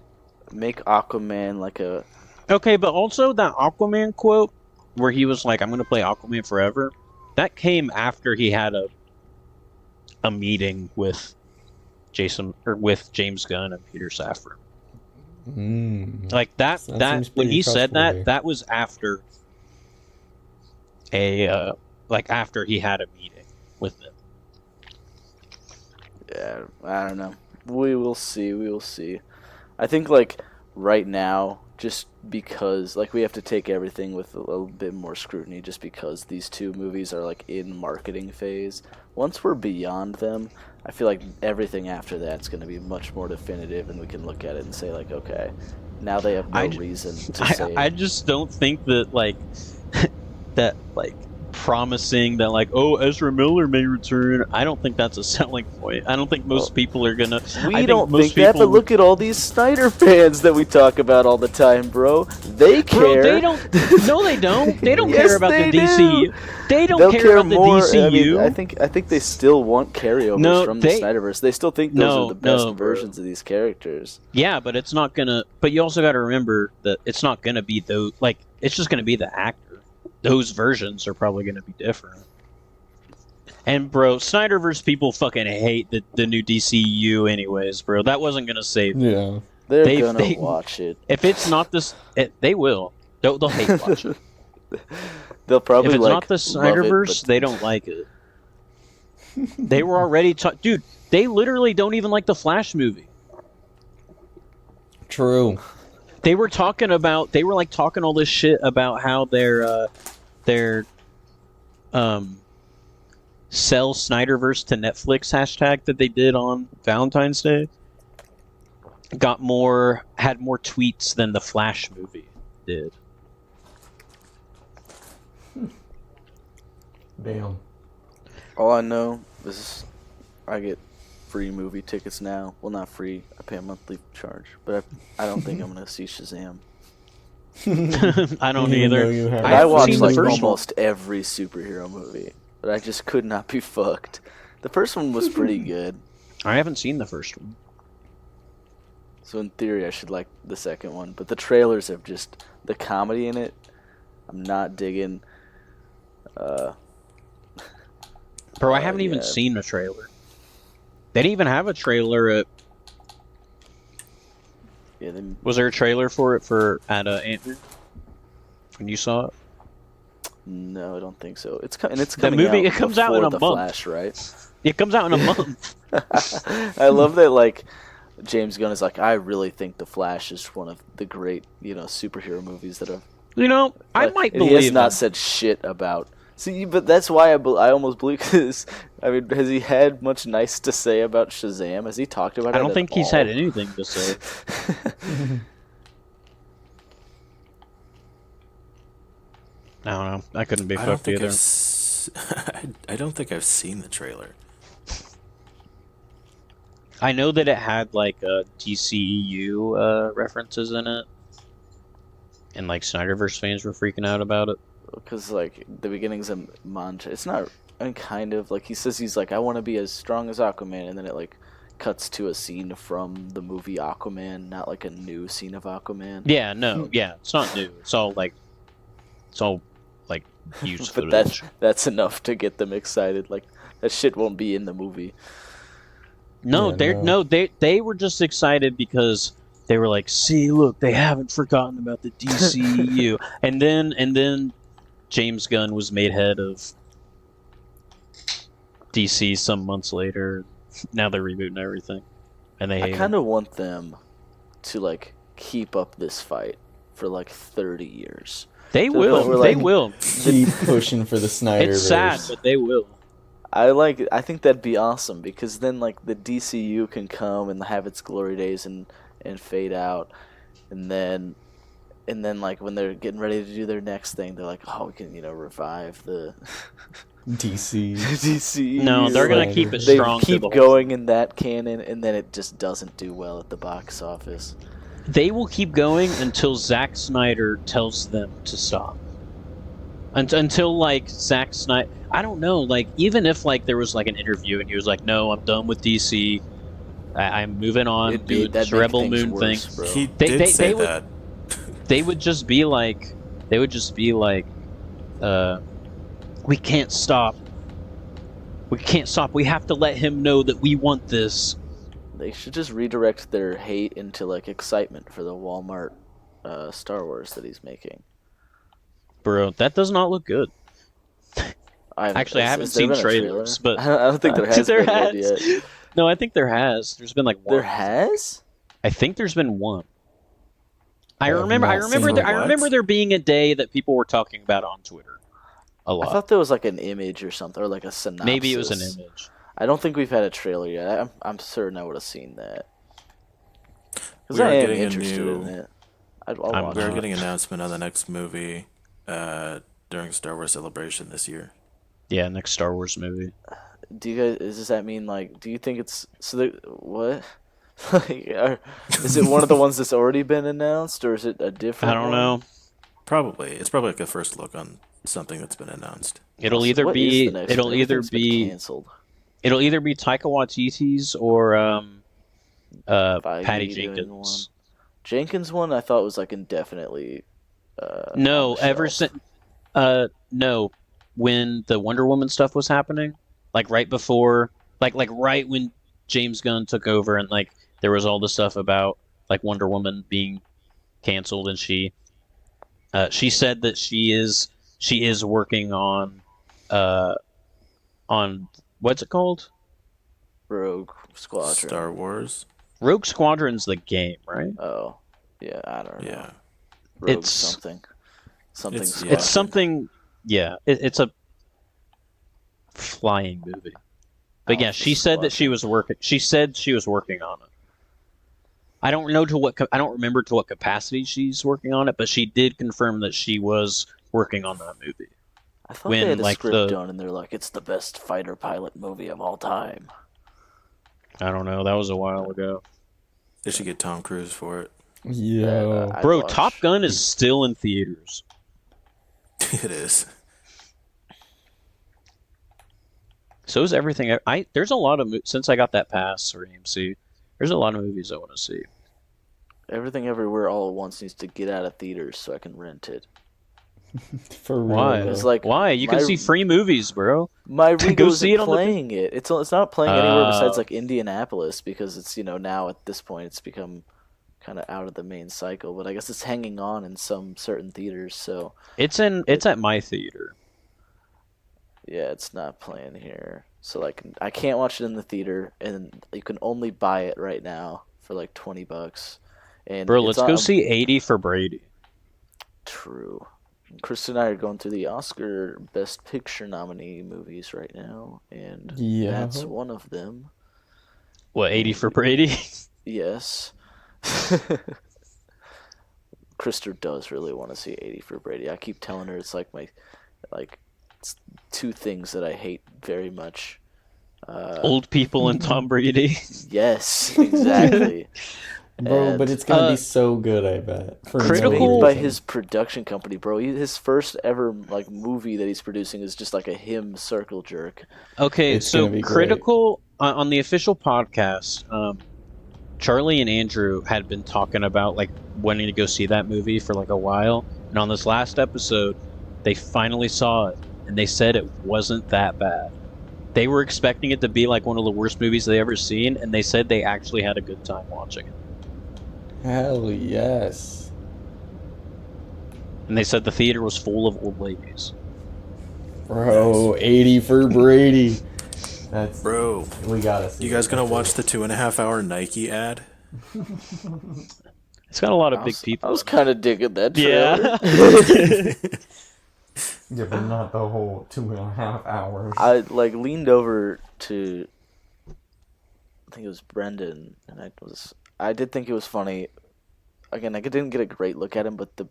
Aquaman like a... Okay, but also that Aquaman quote where he was like, I'm going to play Aquaman forever, that came after he had a meeting with James Gunn and Peter Safran. Like that when he said that was after after he had a meeting with them. Yeah, I don't know. We will see. I think like right now, just because like we have to take everything with a little bit more scrutiny, just because these two movies are like in marketing phase. Once we're beyond them, I feel like everything after that's going to be much more definitive, and we can look at it and say like, okay, now they have no reason to say. I just don't think that like that like promising that like, oh, Ezra Miller may return. I don't think that's a selling point. I don't think most people are gonna. We don't think that, but look at all these Snyder fans that we talk about all the time, bro. They care. Bro, they don't. No, they don't. They don't Yes, care about they the DCU. do. They don't They'll care about the more. DCU. I mean, I think they still want carryovers from the Snyderverse. They still think those are the best versions of these characters. Yeah, but it's not gonna. But you also got to remember that it's not gonna be those. Like, it's just gonna be the actor. Those versions are probably gonna be different. And bro, Snyderverse people fucking hate the new DCU anyways, bro. That wasn't gonna save them. Yeah. They're gonna watch it. If it's not this, they will. They'll hate watch it. They'll probably if it's like, not the Snyderverse, they don't like it. They were already dude. They literally don't even like the Flash movie. True. They were talking about. They were like talking all this shit about how their sell Snyderverse to Netflix hashtag that they did on Valentine's Day had more tweets than the Flash movie did. Damn. All I know is I get free movie tickets now. Well, not free. I pay a monthly charge, but I don't think I'm gonna see Shazam. I don't either. I watched like almost every superhero movie, but I just could not be fucked. The first one was pretty good. I haven't seen the first one. So in theory, I should like the second one, but the trailers have just the comedy in it. I'm not digging. Bro, I haven't even seen a trailer. They didn't even have a trailer at. Yeah, was there a trailer for it at Ant-Man? When you saw it? No, I don't think so. It's coming. It comes out in a month. Flash, right? It comes out in a month. I love that. Like, James Gunn is like, I really think The Flash is one of the great, superhero movies that have. I might and he has believe not him. said shit about. See, but that's why I almost believe. Cause, I mean, has he had much nice to say about Shazam? Has he talked about it? I don't at think he's all? had anything to say. I don't know. I couldn't be I don't fucked think either. I don't think I've seen the trailer. I know that it had like DCEU references in it, and like Snyderverse fans were freaking out about it. Because like the beginning's a montage. It's not. I mean, kind of like he says he's like, I want to be as strong as Aquaman, and then it like cuts to a scene from the movie Aquaman, not like a new scene of Aquaman. Yeah, no, yeah, it's not new. It's all like used But footage. that's enough to get them excited. Like that shit won't be in the movie. No, they were just excited because they were like, see, look, they haven't forgotten about the DCEU. and then James Gunn was made head of DC some months later. Now they're rebooting everything, and they I hate kind him. of want them to like keep up this fight for like 30 years. They to the point will. where, They like, will. Keep pushing for the Snyderverse. It's sad, but they will. I think that'd be awesome because then like the DCU can come and have its glory days and fade out, and then like when they're getting ready to do their next thing, they're like, oh, we can revive the DC. DCU. No, they're gonna Like, keep it They strong. through keep the whole going in that canon, and then it just doesn't do well at the box office. They will keep going until Zack Snyder tells them to stop. Until like Zack Snyder, I don't know. Like even if like there was like an interview and he was like, "No, I'm done with DC. I'm moving on, doing this Rebel Moon thing." Bro. He They- did say would- that. They would just be like, "We can't stop. We can't stop. We have to let him know that we want this." They should just redirect their hate into like excitement for the Walmart Star Wars that he's making. Bro, that does not look good. I haven't has there seen been a trailers, trailer? but I don't think there has there been one has. yet. No, I think there has. There's been like one. There has? I think there's been one. I have remember. I not remember. seen There, it. I remember there being a day that people were talking about on Twitter a I lot. thought there was like an image or something, or like a synopsis. Maybe it was an image. I don't think we've had a trailer yet. I'm certain I would have seen that. Because We are I am getting a interested new- in it. I'll watch We're it. getting an announcement on the next movie during Star Wars Celebration this year. Yeah, next Star Wars movie. Do you guys? Does that mean like? Do you think it's so? What? Like, is it one of the ones that's already been announced, or is it a different? I don't one? know. Probably. It's probably like a first look on something that's been announced. It'll So either what is be. the next It'll one? either Everything's been be. canceled. It'll either be Taika Waititi's or Feige Patty doing Jenkins. one. Jenkins one I thought was like indefinitely. No, on the ever shelf. since no, when the Wonder Woman stuff was happening, like right before, like right when James Gunn took over, and like there was all the stuff about like Wonder Woman being canceled, and she said that she is working on what's it called? Rogue Squadron. Star Wars. Rogue Squadron's the game, right? Oh, yeah, I don't know. Yeah. Rogue It's- something. Something. It's- Squadron. It's something. Yeah, it's a flying movie. But yeah, Alpha she said that she Squadron. was working. She said she was working on it. I don't know to what. I don't remember to what capacity she's working on it, but she did confirm that she was working on that movie. I thought when, they had a like, script the- done, and they're like, "It's the best fighter pilot movie of all time." I don't know. That was a while ago. They should get Tom Cruise for it. Yo. I'd Bro, watch. Top Gun is still in theaters. It is. So is everything. There's a lot of since I got that pass for AMC. There's a lot of movies I want to see. Everything Everywhere All at Once needs to get out of theaters so I can rent it. For real. Why? though. It's like Why? You can my- see free movies, bro. My Go Regal see isn't it on the playing it. It's not playing anywhere besides Oh. like Indianapolis because it's now at this point it's become kind of out of the main cycle. But I guess it's hanging on in some certain theaters. So It's at my theater. yeah, it's not playing here. So like I can't watch it in the theater, and you can only buy it right now for like $20. And Bro, it's let's go see 80 for Brady. True. Chris and I are going through the Oscar Best Picture nominee movies right now, and that's one of them. What, 80 for Brady? Yes. Krister does really want to see 80 for Brady. I keep telling her it's like it's two things that I hate very much. Old people and Tom Brady. Yes, exactly. Bro, but it's gonna be so good, I bet. Critical made by his production company, bro. His first ever like movie that he's producing is just like a him circle jerk. Okay, It's so gonna be Critical on the official podcast, Charlie and Andrew had been talking about like wanting to go see that movie for like a while, and on this last episode, they finally saw it, and they said it wasn't that bad. They were expecting it to be like one of the worst movies they ever seen, and they said they actually had a good time watching it. Hell yes. And they said the theater was full of old ladies. Bro, 80 for Brady. That's Bro, we gotta see. you guys gonna watch the 2.5-hour Nike ad? It's got a lot of big people. I was kind of digging that Yeah. trailer. Yeah, but not the whole 2.5 hours. I like leaned over to, I think it was Brendan, and I did think it was funny. Again, I didn't get a great look at him, but the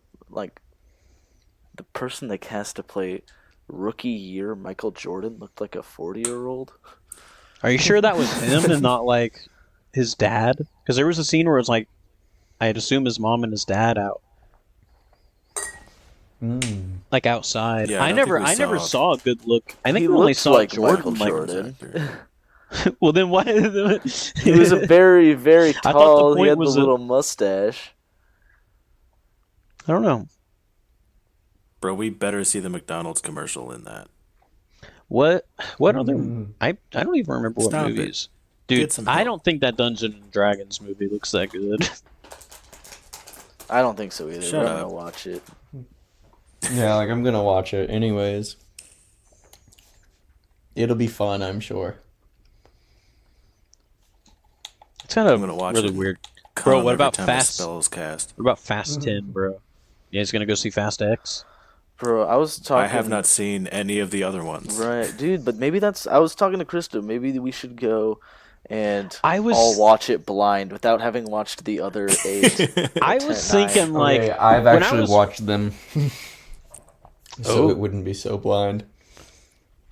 person they cast to play rookie year Michael Jordan looked like a 40-year-old. Are you sure that was him and not like his dad? Because there was a scene where it's like, I'd assume his mom and his dad out, like outside. Yeah, I never saw a good look. I think He we only looks saw like Jordan. Michael Jordan. Well, then why? He was a very, very I thought the tall. He point had the was little mustache. I don't know. Bro, we better see the McDonald's commercial in that. What other? I don't even remember what Stop it. movies. Get Dude, some I help. don't think that Dungeons and Dragons movie looks that good. I don't think so either. Shut but I'm up. gonna watch it. Yeah, like I'm gonna watch it anyways. It'll be fun, I'm sure. It's kind I'm of gonna watch really it. weird. Come Bro, what every about time Fast? a spell is cast. What about Fast 10, bro? You guys gonna go see Fast X? Bro, I was talking. I have not seen any of the other ones. Right, dude, but maybe I was talking to Krista. Maybe we should go and I was- all watch it blind without having watched the other 8. I 10, was 9. thinking like Okay, I've when I actually was- watched them. So Oh. it wouldn't be so blind.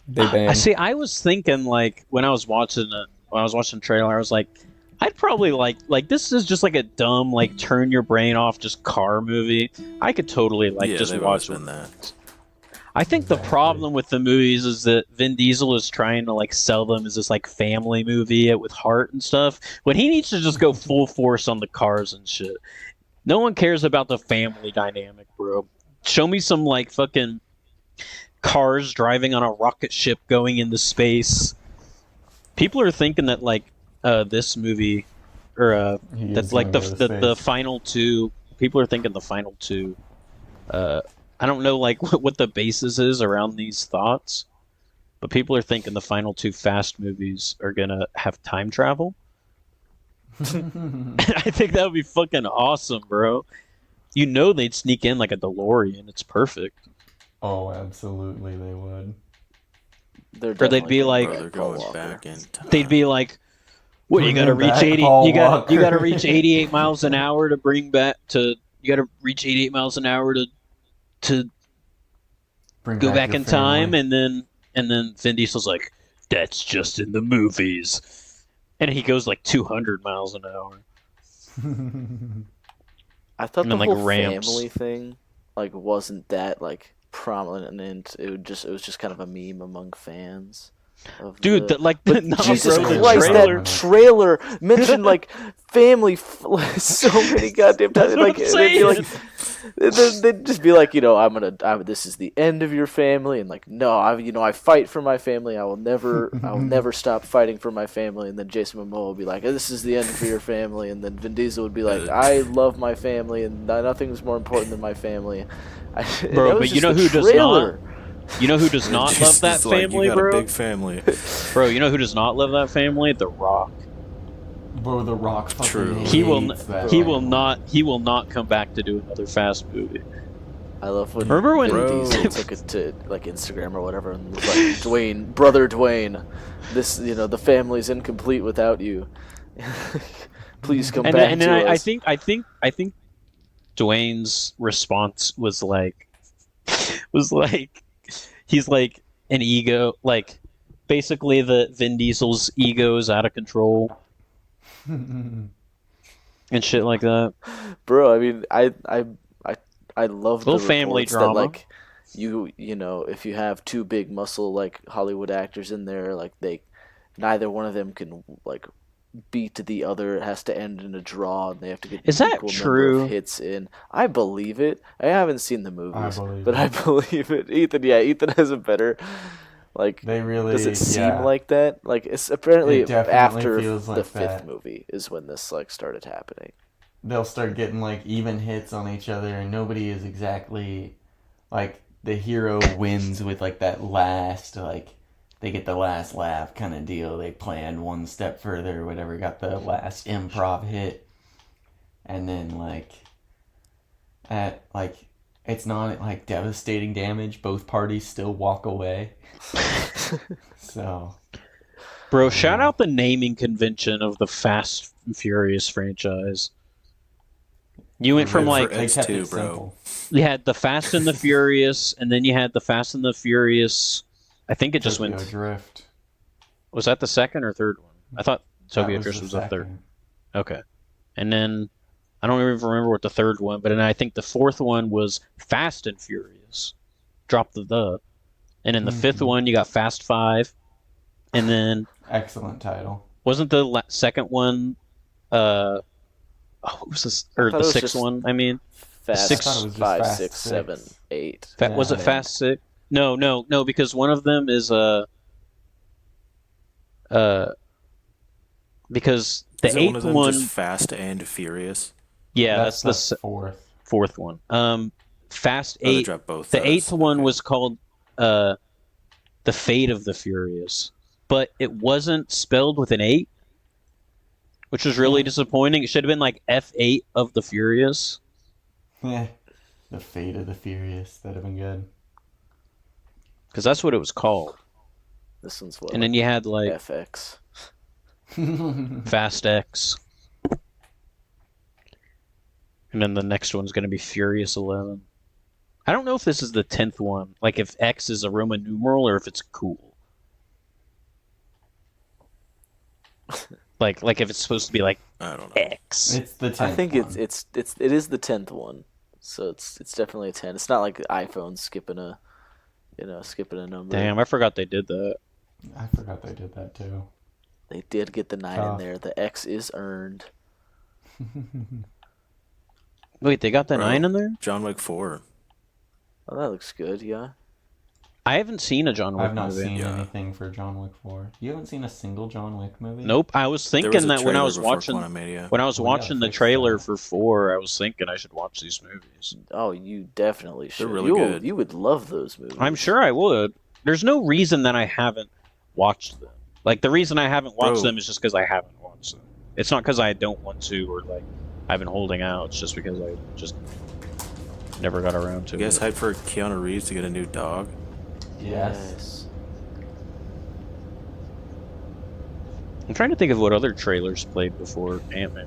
They I bang. see. I was thinking like when I was watching the trailer, I was like, I'd probably like this is just like a dumb like turn your brain off just car movie. I could totally like yeah, just they've watch always it. been that. I think the problem with the movies is that Vin Diesel is trying to like sell them as this like family movie with heart and stuff, when he needs to just go full force on the cars and shit. No one cares about the family dynamic, bro. Show me some like fucking cars driving on a rocket ship going into space. People are thinking that like this movie or He that's is like going to the space. final two. People are thinking the final two. I don't know like what the basis is around these thoughts, but people are thinking the final two Fast movies are gonna have time travel. I think that would be fucking awesome, bro. You know they'd sneak in like a DeLorean. It's perfect. Oh, absolutely, they would. They're Or they'd be definitely like- gonna Bro, they're get Paul going Walker. back in time. They'd be like, "What you Bring gotta him reach back, 80? Paul You gotta Walker." reach 88 miles an hour to bring back to. You gotta reach 88 miles an hour to Bring go back your in time." family. And then Vin Diesel's like, "That's just in the movies," and he goes like 200 miles an hour. I thought And the then, like, whole ramps. family thing like wasn't that like prominent, and it was just kind of a meme among fans. Of Dude, the... that like But no, Jesus bro, the Christ, trailer. that trailer mentioned like family so many goddamn times. That's what Like I'm they'd be like, saying. they'd just be like, this is the end of your family, and like, no, I fight for my family. I will never stop fighting for my family. And then Jason Momoa will be like, this is the end for your family. And then Vin Diesel would be like, I love my family, and nothing's more important than my family. Bro, but you know who does not? You know who does not love that It's like, family, you got bro? a big family. Bro, you know who does not love that family? The Rock. Bro, The Rock fucking True. He will. hates that He thing. will not. He will not come back to do another Fast movie. I love when Remember when- Vin Bro. Diesel took it to like Instagram or whatever and was like, Dwayne, brother Dwayne, this the family's incomplete without you. Please come And back then, and then to I us. think Dwayne's response was like, he's like an ego, like basically the Vin Diesel's ego is out of control and shit like that. Bro, I mean, I love the Little family reports drama. that like if you have two big muscle like Hollywood actors in there, like neither one of them can like beat the other. It has to end in a draw, and they have to get Is an that equal number true? of hits in. I believe it. I haven't seen the movies, believe but it. I believe it. Ethan has a better like. They really Does it seem yeah. like that? Like it's apparently It definitely after feels the like fifth that. movie is when this like started happening. They'll start getting like even hits on each other, and nobody is exactly like the hero wins with like that last like they get the last laugh kind of deal. They planned one step further or whatever, got the last improv hit, and then like at like it's not like devastating damage. Both parties still walk away. So Bro, shout out the naming convention of the Fast and Furious franchise. You went from Remember like X2, they kept it bro. simple. you had the Fast and the Furious, and then you had the Fast and the Furious. I think it just Tokyo went. Drift. Was that the second or third one? I thought Tokyo That Drift was the third. second. Okay, and then I don't even remember what the third one, but then I think the fourth one was Fast and Furious. Drop the, and in the fifth one you got Fast 5, and then Excellent title. wasn't the second one? What was this? Or I thought the it was sixth just one? I mean, Fast Six- I thought it was just 5, Fast 6, 7, 8. was it Yeah. Fast 6? No, because one of them is because the Is it one eighth of them one, just Fast and Furious? yeah, That's that's the the fourth. fourth one. Fast Oh, they 8. dropped both. The those. eighth one Okay. was called The Fate of the Furious, but it wasn't spelled with an 8, which was really disappointing. It should have been like F8 of the Furious. Yeah. The Fate of the Furious. That'd have been good. Because that's what it was called. This one's what? And then you had like FX. Fast X. And then the next one's going to be Furious 11. I don't know if this is the 10th one. Like if X is a Roman numeral or if it's cool. like if it's supposed to be like I don't know. X. It's the 10th I think one. it is the 10th one. So it's definitely a 10. It's not like the iPhone skipping a number. Damn, I forgot they did that. I forgot they did that too. They did get the 9 in Tough. there. The X is earned. Wait, they got the Bro. 9 in there? John Wick 4. Oh, that looks good, yeah. I haven't seen a John Wick I've not movie. seen Yeah. anything for John Wick 4. You haven't seen a single John Wick movie? Nope, I was There thinking was a that when I trailer was before watching Quantumania. when I was We gotta watching the fix trailer that. for 4, I was thinking I should watch these movies. Oh, you definitely should. really you good. You would love those movies. I'm sure I would. There's no reason that I haven't watched them. Like the reason I haven't watched Bro. them is just because I haven't watched them. It's not because I don't want to or like I've been holding out. It's just because I just never got around to You guys it. hyped for Keanu Reeves to get a new dog? Yes. I'm trying to think of what other trailers played before Ant-Man.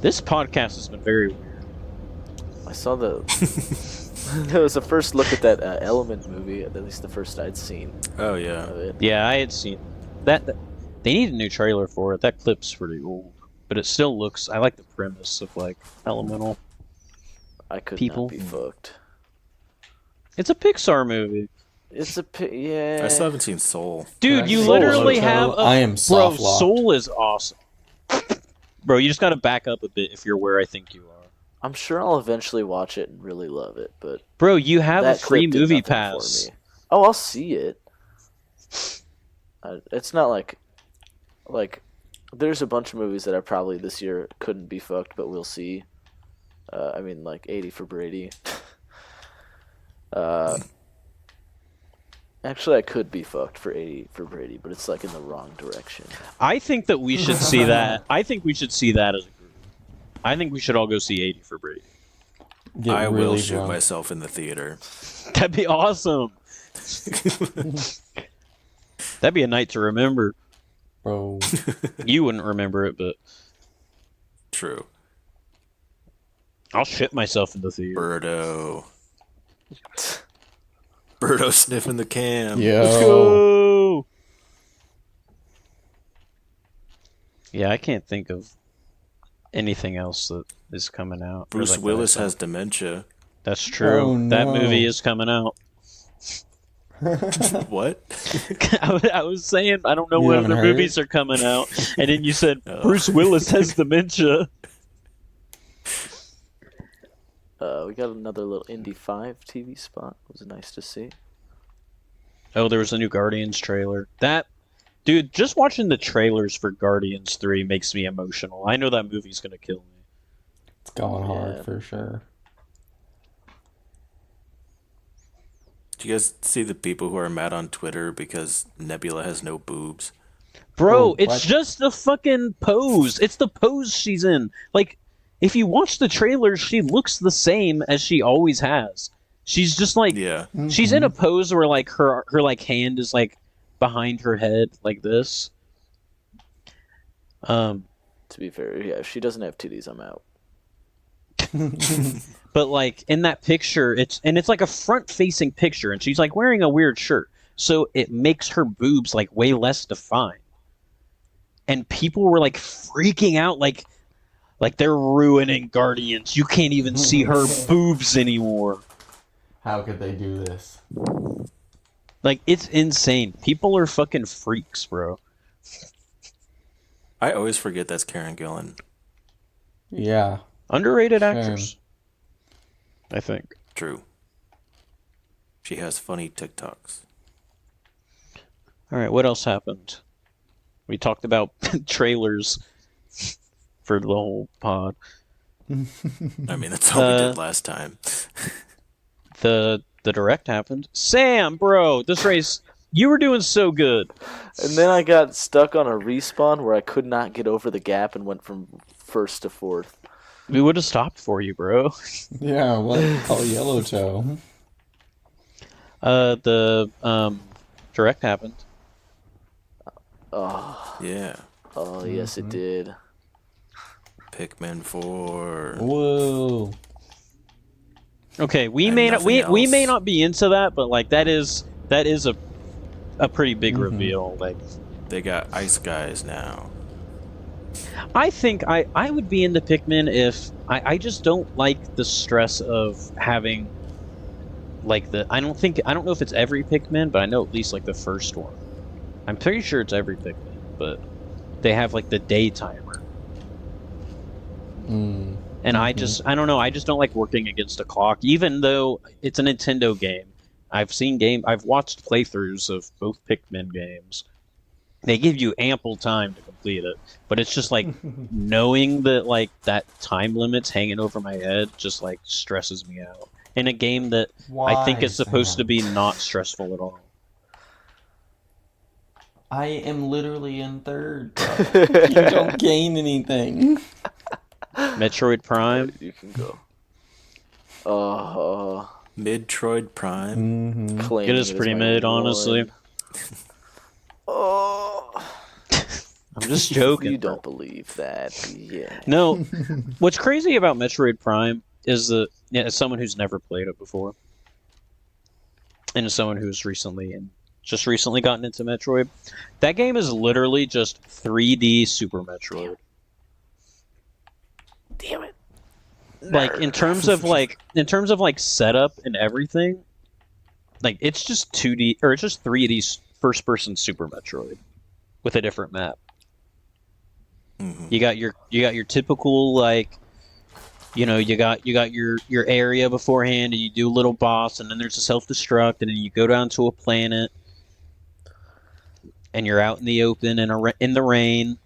This podcast has been very weird. I saw the. It was the first look at that Element movie, at least the first I'd seen Oh, yeah. of it. Yeah, I had seen that. They need a new trailer for it. That clip's pretty old, but it still looks. I like the premise of like Elemental. I could People. not be fucked. It's a Pixar movie, It's yeah. I still haven't seen Soul. dude. You Soul literally is have a I am bro. soft locked. Soul is awesome, bro. You just got to back up a bit if you're where I think you are, I'm sure I'll eventually watch it and really love it, but bro. You have a that free clip did movie nothing for pass. me. Oh, I'll see it. It's not like there's a bunch of movies that I probably this year couldn't be fucked, but we'll see. I mean, like 80 for Brady. Actually, I could be fucked for 80 for Brady, but it's like in the wrong direction. I think that we should see that. I think we should see that as a group. I think we should all go see 80 for Brady. Get I really will shoot drunk. myself in the theater. That'd be awesome. That'd be a night to remember. Bro. You wouldn't remember it, but True. I'll shit myself in the theater. Birdo. Birdo sniffing the cam. Yo. Let's go. Yeah, I can't think of anything else that is coming out. Bruce Like Willis that. has dementia. That's true. Oh, That no. movie is coming out. What? I was saying I don't know You what haven't other heard? movies are coming out, and then you said Oh. Bruce Willis has dementia. We got another little Indy 5 TV spot. It was nice to see. Oh, there was a new Guardians trailer. Dude, just watching the trailers for Guardians 3 makes me emotional. I know that movie's gonna kill me. It's going hard Yeah. for sure. Do you guys see the people who are mad on Twitter because Nebula has no boobs? Bro, Oh, it's what? just the fucking pose. It's the pose she's in. Like, if you watch the trailers, she looks the same as she always has. She's just like Yeah. she's in a pose where like her like hand is like behind her head like this. To be fair, yeah, if she doesn't have titties, I'm out. But like in that picture, it's like a front-facing picture, and she's like wearing a weird shirt, so it makes her boobs like way less defined. And people were like freaking out, like they're ruining Guardians. You can't even see her boobs anymore. How could they do this? Like it's insane. People are fucking freaks, bro. I always forget that's Karen Gillan. Yeah. Underrated Same. actress, I think. True. She has funny TikToks. All right, what else happened? We talked about trailers for the whole pod. I mean, that's all we did last time. The direct happened. Sam, bro, this race, you were doing so good. And then I got stuck on a respawn where I could not get over the gap and went from first to fourth. We would have stopped for you, bro. Yeah, what call Yellow Toe? The direct happened. Oh, Yeah. oh yes, it did. Pikmin 4. Whoa. Okay, we And may not we nothing may else. not be into that, but like that is a pretty big reveal. Like They got ice guys now. I think I would be into Pikmin if I just don't like the stress of having like I don't know if it's every Pikmin, but I know at least like the first one. I'm pretty sure it's every Pikmin, but they have like the day timer. Mm. And I don't know, I just don't like working against a clock, even though it's a Nintendo game. I've watched playthroughs of both Pikmin games. They give you ample time to complete it, but it's just like knowing that like that time limit's hanging over my head just like stresses me out. In a game that I think is supposed to be not stressful at all. I am literally in third. Bro. You don't gain anything. Metroid Prime. You can go. Oh, Midtroid Prime. Mm-hmm. claiming It is as pretty my mid, one. honestly. Oh, I'm just joking. you don't believe that? Yeah. No, what's crazy about Metroid Prime is that, as someone who's never played it before, and as someone who's recently gotten into Metroid, that game is literally just 3D Super Metroid. Damn it. Like in terms of like setup and everything, like it's just 2D or it's just 3D first person Super Metroid with a different map. Mhm. You got your typical like, you got your area beforehand, and you do a little boss, and then there's a self-destruct, and then you go down to a planet, and you're out in the open and in the rain,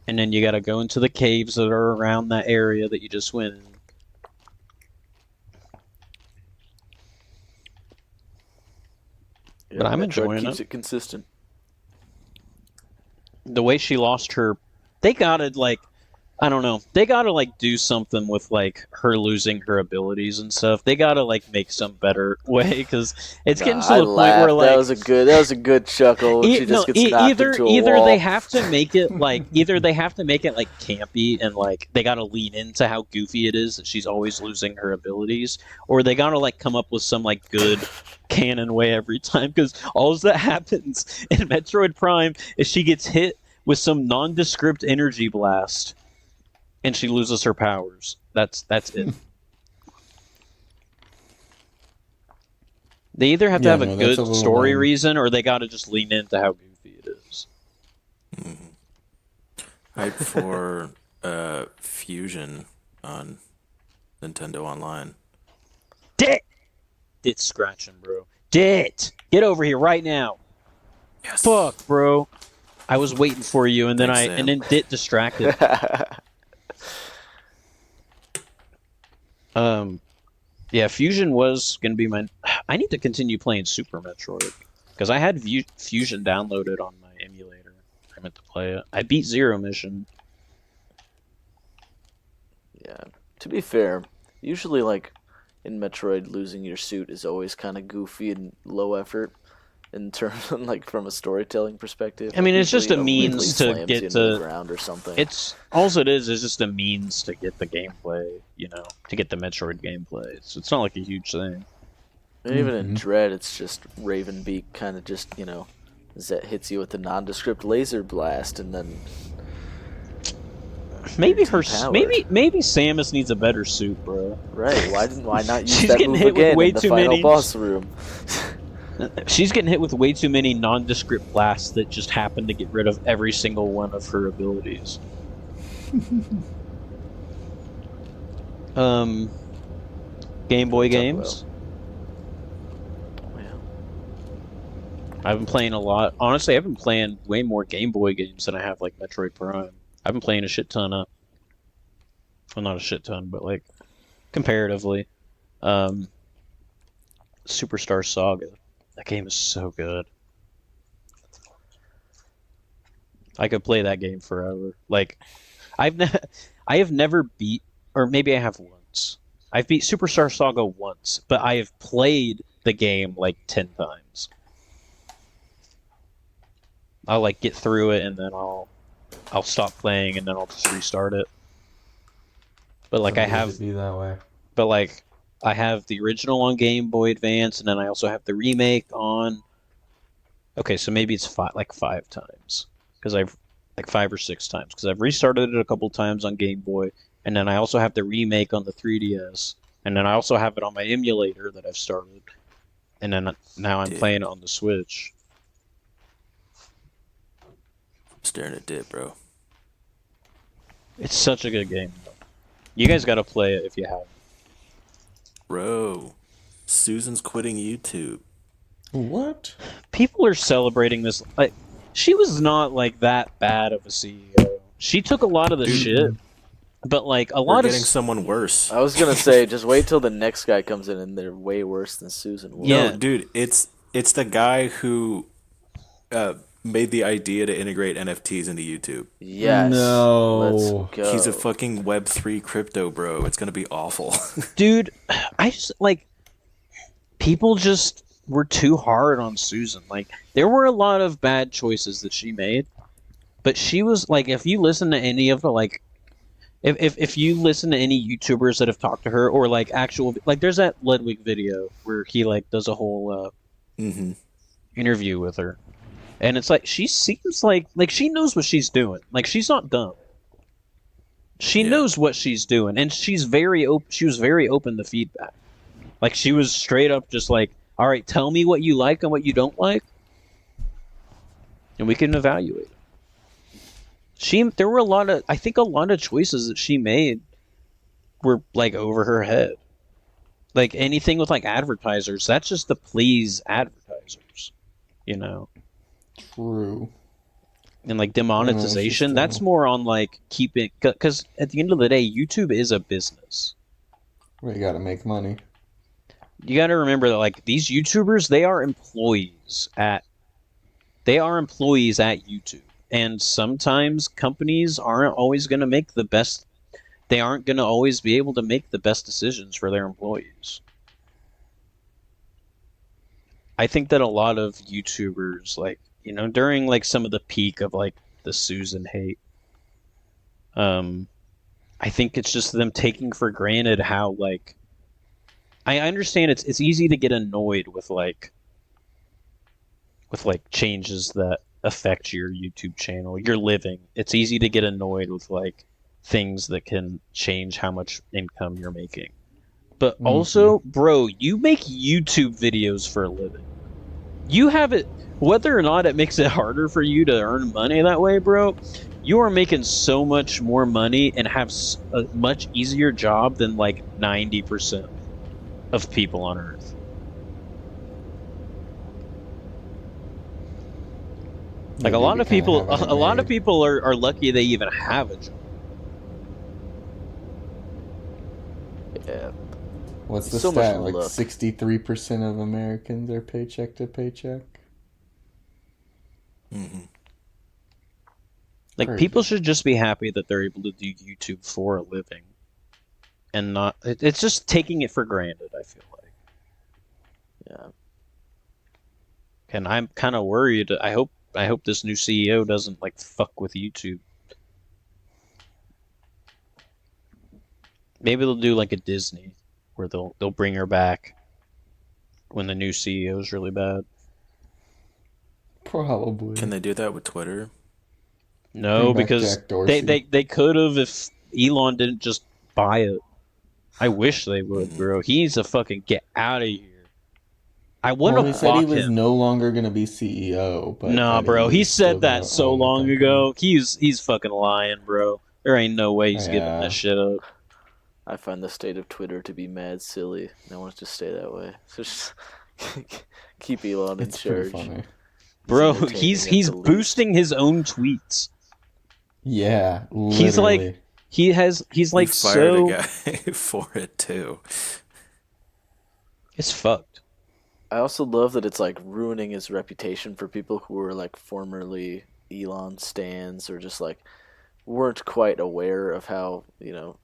and then you got to go into the caves that are around that area that you just went in. But I'm Metroid enjoying keeps it. it consistent. The way she lost her, they gotta I don't know. They gotta do something with her losing her abilities and stuff. They gotta make some better way because it's getting to I the point where laughed. That was a good chuckle. She just gets knocked into a either wall. they have to make it either they have to make it campy and they gotta lean into how goofy it is that she's always losing her abilities, or they gotta come up with some good canon way every time, because all that happens in Metroid Prime is she gets hit with some nondescript energy blast and she loses her powers. That's it. They either have to have a good story reason, or they got to just lean into how goofy it is. Hype for Fusion on Nintendo Online. Dit scratching, bro. Dit! Get over here right now. Yes. Fuck, bro. I was waiting for you, and then Thanks, Sam. then Dit distracted. Yeah, Fusion was gonna be my. I need to continue playing Super Metroid because I had Fusion downloaded on my emulator. I meant to play it. I beat Zero Mission. Yeah. To be fair, usually in Metroid, losing your suit is always kind of goofy and low effort in terms of from a storytelling perspective. I mean, it's just a Ridley means to slams get you into the to ground or something. It's all it is just a means to get the gameplay, to get the Metroid gameplay. So it's not a huge thing. And even in Dread, it's just Ravenbeak kind of just Zet hits you with the nondescript laser blast, and then maybe maybe Samus needs a better suit, bro. Right? Why not use She's that getting move hit with again way in the too final many- boss room? She's getting hit with way too many nondescript blasts that just happen to get rid of every single one of her abilities. Game Boy games. Yeah. I've been playing a lot. Honestly, I've been playing way more Game Boy games than I have Metroid Prime. I've been playing a shit ton of. Well, not a shit ton, but comparatively. Superstar Saga. That game is so good. I could play that game forever. I have never beat, or maybe I have once. I've beat Superstar Saga once, but I have played the game 10 times. I'll get through it and then I'll stop playing and then I'll just restart it. But I have be that way. But I have the original on Game Boy Advance, and then I also have the remake on. Okay, so maybe it's five times, because I've 5 or 6 times, because I've restarted it a couple times on Game Boy, and then I also have the remake on the 3DS, and then I also have it on my emulator that I've started, and then now I'm playing it on the Switch. I'm staring at Dit, bro. It's such a good game. You guys got to play it if you haven't. Bro, Susan's quitting YouTube. What? People are celebrating this. She was not that bad of a CEO. She took a lot of the shit, but a We're lot getting of someone worse. I was gonna say, just wait till the next guy comes in, and they're way worse than Susan was. Yeah. No, dude, it's the guy who made the idea to integrate NFTs into YouTube. Yes. No. Let's go. He's a fucking Web3 crypto bro. It's gonna be awful. dude. I just people just were too hard on Susan. There were a lot of bad choices that she made, but she was if you listen to any of the if you listen to any YouTubers that have talked to her, or actual there's that Ludwig video where he does a whole interview with her. And it's she seems like she knows what she's doing. She's not dumb. She knows what she's doing, and she's very open. She was very open to feedback. She was straight up just all right, tell me what you like and what you don't like, and we can evaluate it. There were a lot of choices that she made were over her head. Anything with advertisers, that's just to please advertisers, True. And demonetization, that's more on keeping, because at the end of the day, YouTube is a business. We gotta make money. you got to remember that like these YouTubers, they are employees at YouTube, and sometimes companies aren't always going to make the best. They aren't going to always be able to make the best decisions for their employees. I think that a lot of YouTubers, like, you know, during like some of the peak of like the Susan hate, I think it's just them taking for granted how like I understand it's easy to get annoyed with like changes that affect your YouTube channel, your living. It's easy to get annoyed with like things that can change how much income you're making. But also, bro, you make YouTube videos for a living. You have it, whether or not it makes it harder for you to earn money that way, bro. You are making so much more money and have a much easier job than like 90% of people on Earth. Like a lot of people are lucky they even have a job. Yeah. What's the So much stat? Like luck. 63% of Americans are paycheck to paycheck. Mm-hmm. Like Crazy. people should just be happy that they're able to do YouTube for a living, and not. It's just taking it for granted. I feel like. Yeah. And I'm kind of worried. I hope this new CEO doesn't like fuck with YouTube. Maybe they'll do like a Disney, where they'll bring her back when the new CEO is really bad. Probably. Can they do that with Twitter? No, Bring back because Jack Dorsey. they could have if Elon didn't just buy it. I wish they would, bro. He's a fucking get out of here. I want Well, to he said he block was him. no longer going to be CEO. But Nah, that bro. He was still said that gonna so own the long company. ago. He's fucking lying, bro. There ain't no way he's giving Yeah. that shit up. I find the state of Twitter to be mad silly. I want it to stay that way. So just keep Elon in It's pretty charge. funny. Bro, entertaining he's at the least. boosting his own tweets. Yeah, literally. He's like he's like He fired so a guy for it too. it's fucked. I also love that it's like ruining his reputation for people who were like formerly Elon stans or just like weren't quite aware of how, you know,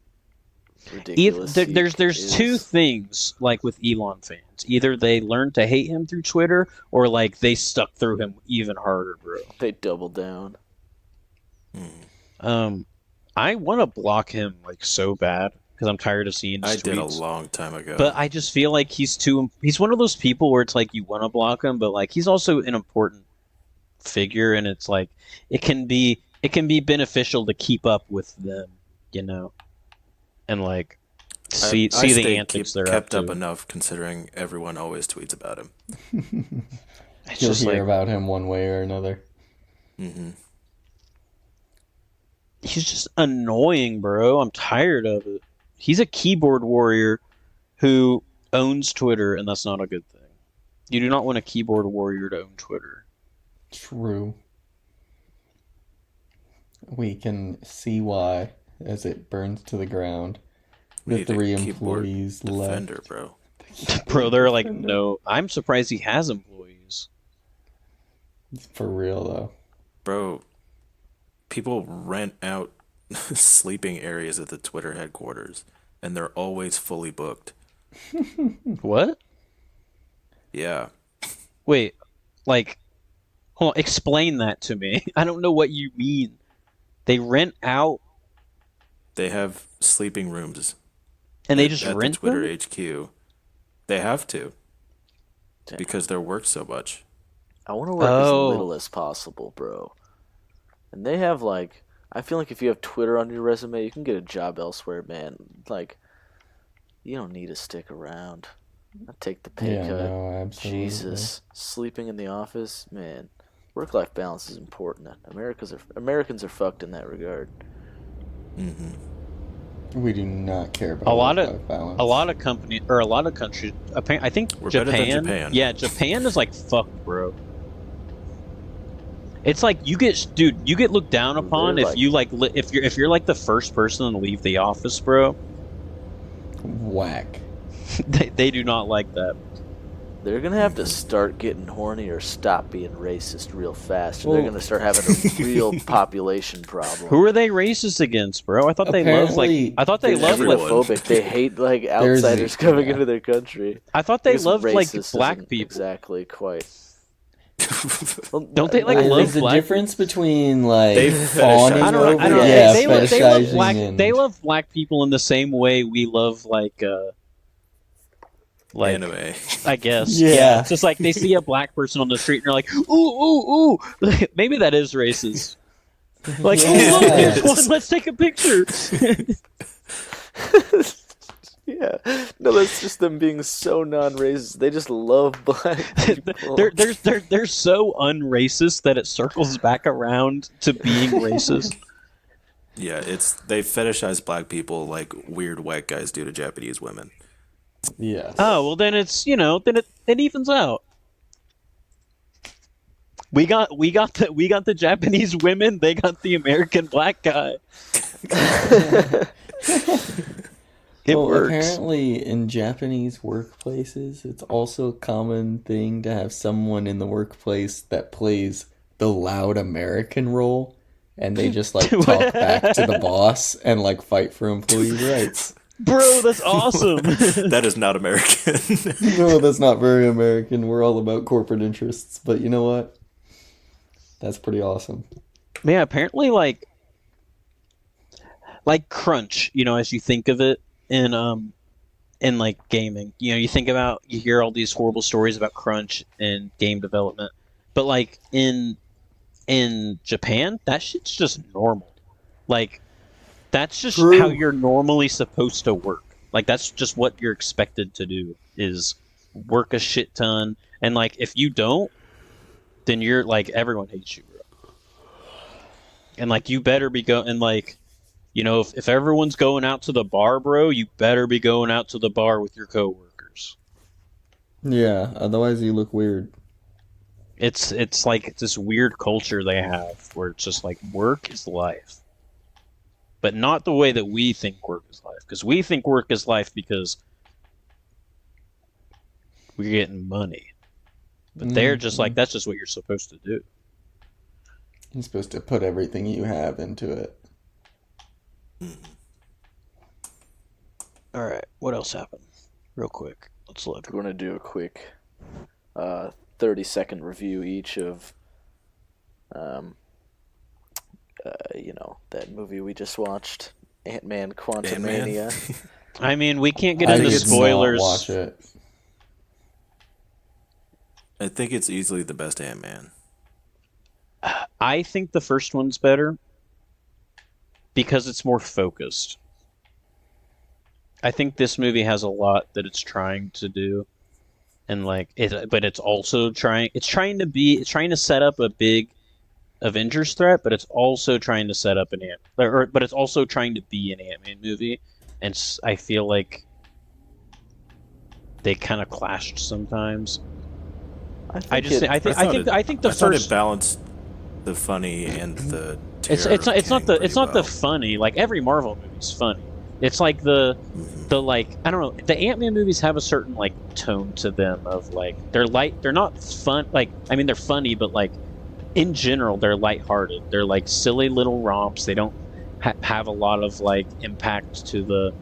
ridiculous. There's two things like with Elon fans. Either they learned to hate him through Twitter, or like they stuck through him even harder, bro. They doubled down. I want to block him like so bad because I'm tired of seeing his I tweets. did a long time ago. But I just feel like he's one of those people where it's like you want to block him, but like he's also an important figure, and it's like it can be beneficial to keep up with them, you know, and like see the antics they're kept up up to. enough considering everyone always tweets about him. It's You'll just hear like about him one way or another. Mm-hmm. he's just annoying, bro. I'm tired of it. He's a keyboard warrior who owns Twitter, and that's not a good thing. You do not want a keyboard warrior to own Twitter. True. We can see why as it burns to the ground. We The need a 3 keyboard employees defender, left. bro. Bro, they're like, no. I'm surprised he has employees. For real, though. Bro, people rent out sleeping areas at the Twitter headquarters, and they're always fully booked. What? Yeah. Wait, like, hold on, explain that to me. I don't know what you mean. They rent out They have sleeping rooms and they at just the rent Twitter them? HQ. They have to Damn. because they're worked so much. I want to work Oh. as little as possible, bro. And they have like, I feel like if you have Twitter on your resume, you can get a job elsewhere, man. Like, you don't need to stick around. I take the pay Yeah, cut. no, absolutely. Jesus, sleeping in the office, man. Work-life balance is important. Americans are fucked in that regard. Mm-hmm. We do not care about A lot work-life balance. of countries, I think We're better than Japan. Japan. Yeah, Japan is like fucked, bro. It's like you get looked down upon They're if like- you like if you're like the first person to leave the office, bro. Whack. They do not like that. They're gonna have to start getting horny or stop being racist real fast, or they're gonna start having a real population problem. Who are they racist against, bro? I thought they loved Apparently, I thought they They're loved xenophobic. They hate like outsiders coming into their country. I thought they Because loved like racist black isn't people. Exactly, quite. Well, Don't they like Well, love there's a black? difference between like They fawning fetishize I don't know. over, I don't know. yeah, They love fetishizing black. and- They love black people in the same way we love like Anime. I guess. Yeah. It's just like they see a black person on the street and they're like, ooh, ooh, ooh. Maybe that is racist. Like, Yeah. oh, look, there's one. Let's take a picture. Yeah, no, that's just them being so non-racist. They just love black people. they're so unracist that it circles back around to being racist. Yeah, they fetishize black people like weird white guys do to Japanese women. Yes. Oh well, then it's then it evens out. We got the Japanese women. They got the American black guy. It Well, works. apparently in Japanese workplaces, it's also a common thing to have someone in the workplace that plays the loud American role, and they just like talk back to the boss and like fight for employee rights. Bro, that's awesome. That is not American. No, that's not very American. We're all about corporate interests, but you know what? That's pretty awesome. Yeah, apparently like crunch, as you think of it in like gaming. You hear all these horrible stories about crunch and game development. But like in Japan, that shit's just normal. Like that's just True. how you're normally supposed to work. Like that's just what you're expected to do is work a shit ton. And like if you don't, then you're like everyone hates you, bro. And like you better be and like if everyone's going out to the bar, bro, you better be going out to the bar with your coworkers. Yeah, otherwise you look weird. It's like this weird culture they have where it's just like work is life. But not the way that we think work is life. Because we think work is life because we're getting money. But they're just like, that's just what you're supposed to do. You're supposed to put everything you have into it. All right, what else happened? Real quick, let's look. We're gonna do a quick 30-second review each of that movie we just watched, Ant-Man Quantumania. I mean, we can't get I into did spoilers. not watch it. I think it's easily the best Ant-Man. I think the first one's better because it's more focused. I think this movie has a lot that it's trying to do, and but it's also trying to set up a big Avengers threat, but it's also trying to set up but it's also trying to be an Ant-Man movie, and I feel like they kind of clashed sometimes. I think the I thought first it balanced the funny and the. it's not the funny, like every Marvel movie's funny. It's like the like I don't know, the Ant-Man movies have a certain like tone to them of like they're not fun, like I mean they're funny, but like in general they're lighthearted. They're like silly little romps. They don't have a lot of like impact to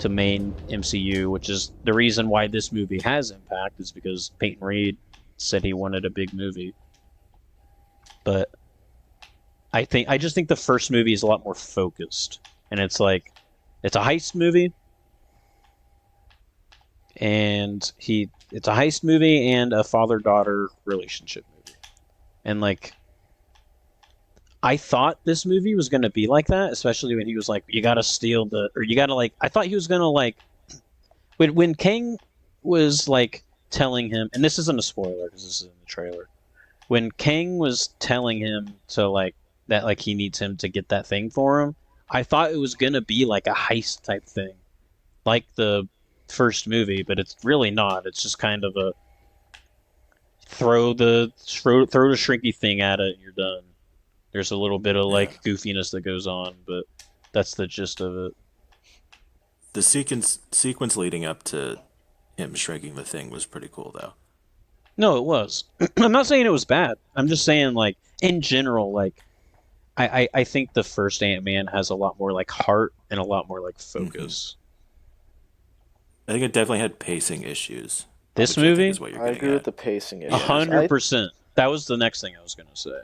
main MCU, which is the reason why this movie has impact is because Peyton Reed said he wanted a big movie. But I just think the first movie is a lot more focused, and it's like it's a heist movie, and it's a heist movie and a father-daughter relationship movie. And like I thought this movie was going to be like that, especially when he was like, you got to steal I thought he was going to like when Kang was like telling him, and this isn't a spoiler because this is in the trailer, when Kang was telling him to like that like he needs him to get that thing for him, I thought it was gonna be like a heist type thing, like the first movie, but it's really not. It's just kind of a throw the shrinky thing at it and you're done. There's a little bit of like goofiness that goes on, but that's the gist of it. The sequence leading up to him shrinking the thing was pretty cool, though. No, it was. I'm not saying it was bad. I'm just saying, like, in general, like, I think the first Ant-Man has a lot more, like, heart and a lot more, like, focus. I think it definitely had pacing issues. This which I think movie? is what you're I getting agree at. with the pacing issues. 100%. That was the next thing I was going to say.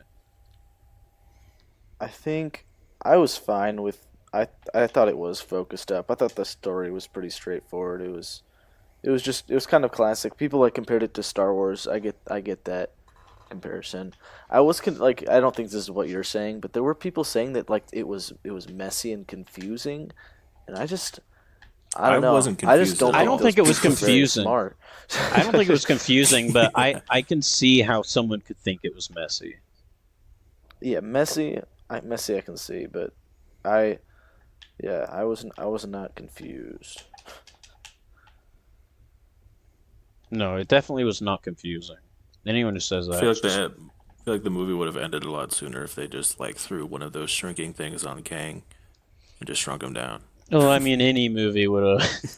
I think I was fine with. I thought it was focused up. I thought the story was pretty straightforward. It was kind of classic. People like compared it to Star Wars. I get that comparison. I was like, I don't think this is what you're saying, but there were people saying that like it was messy and confusing, and I don't know. wasn't I just confused don't. at I don't all. think it was people are very confusing. Smart. I don't think it was confusing, but I can see how someone could think it was messy. Yeah, messy. Messy I can see, but I was not confused. No, it definitely was not confusing. Anyone who says that, I feel like the movie would have ended a lot sooner if they just like threw one of those shrinking things on Kang and just shrunk him down. well, I mean, any movie would have,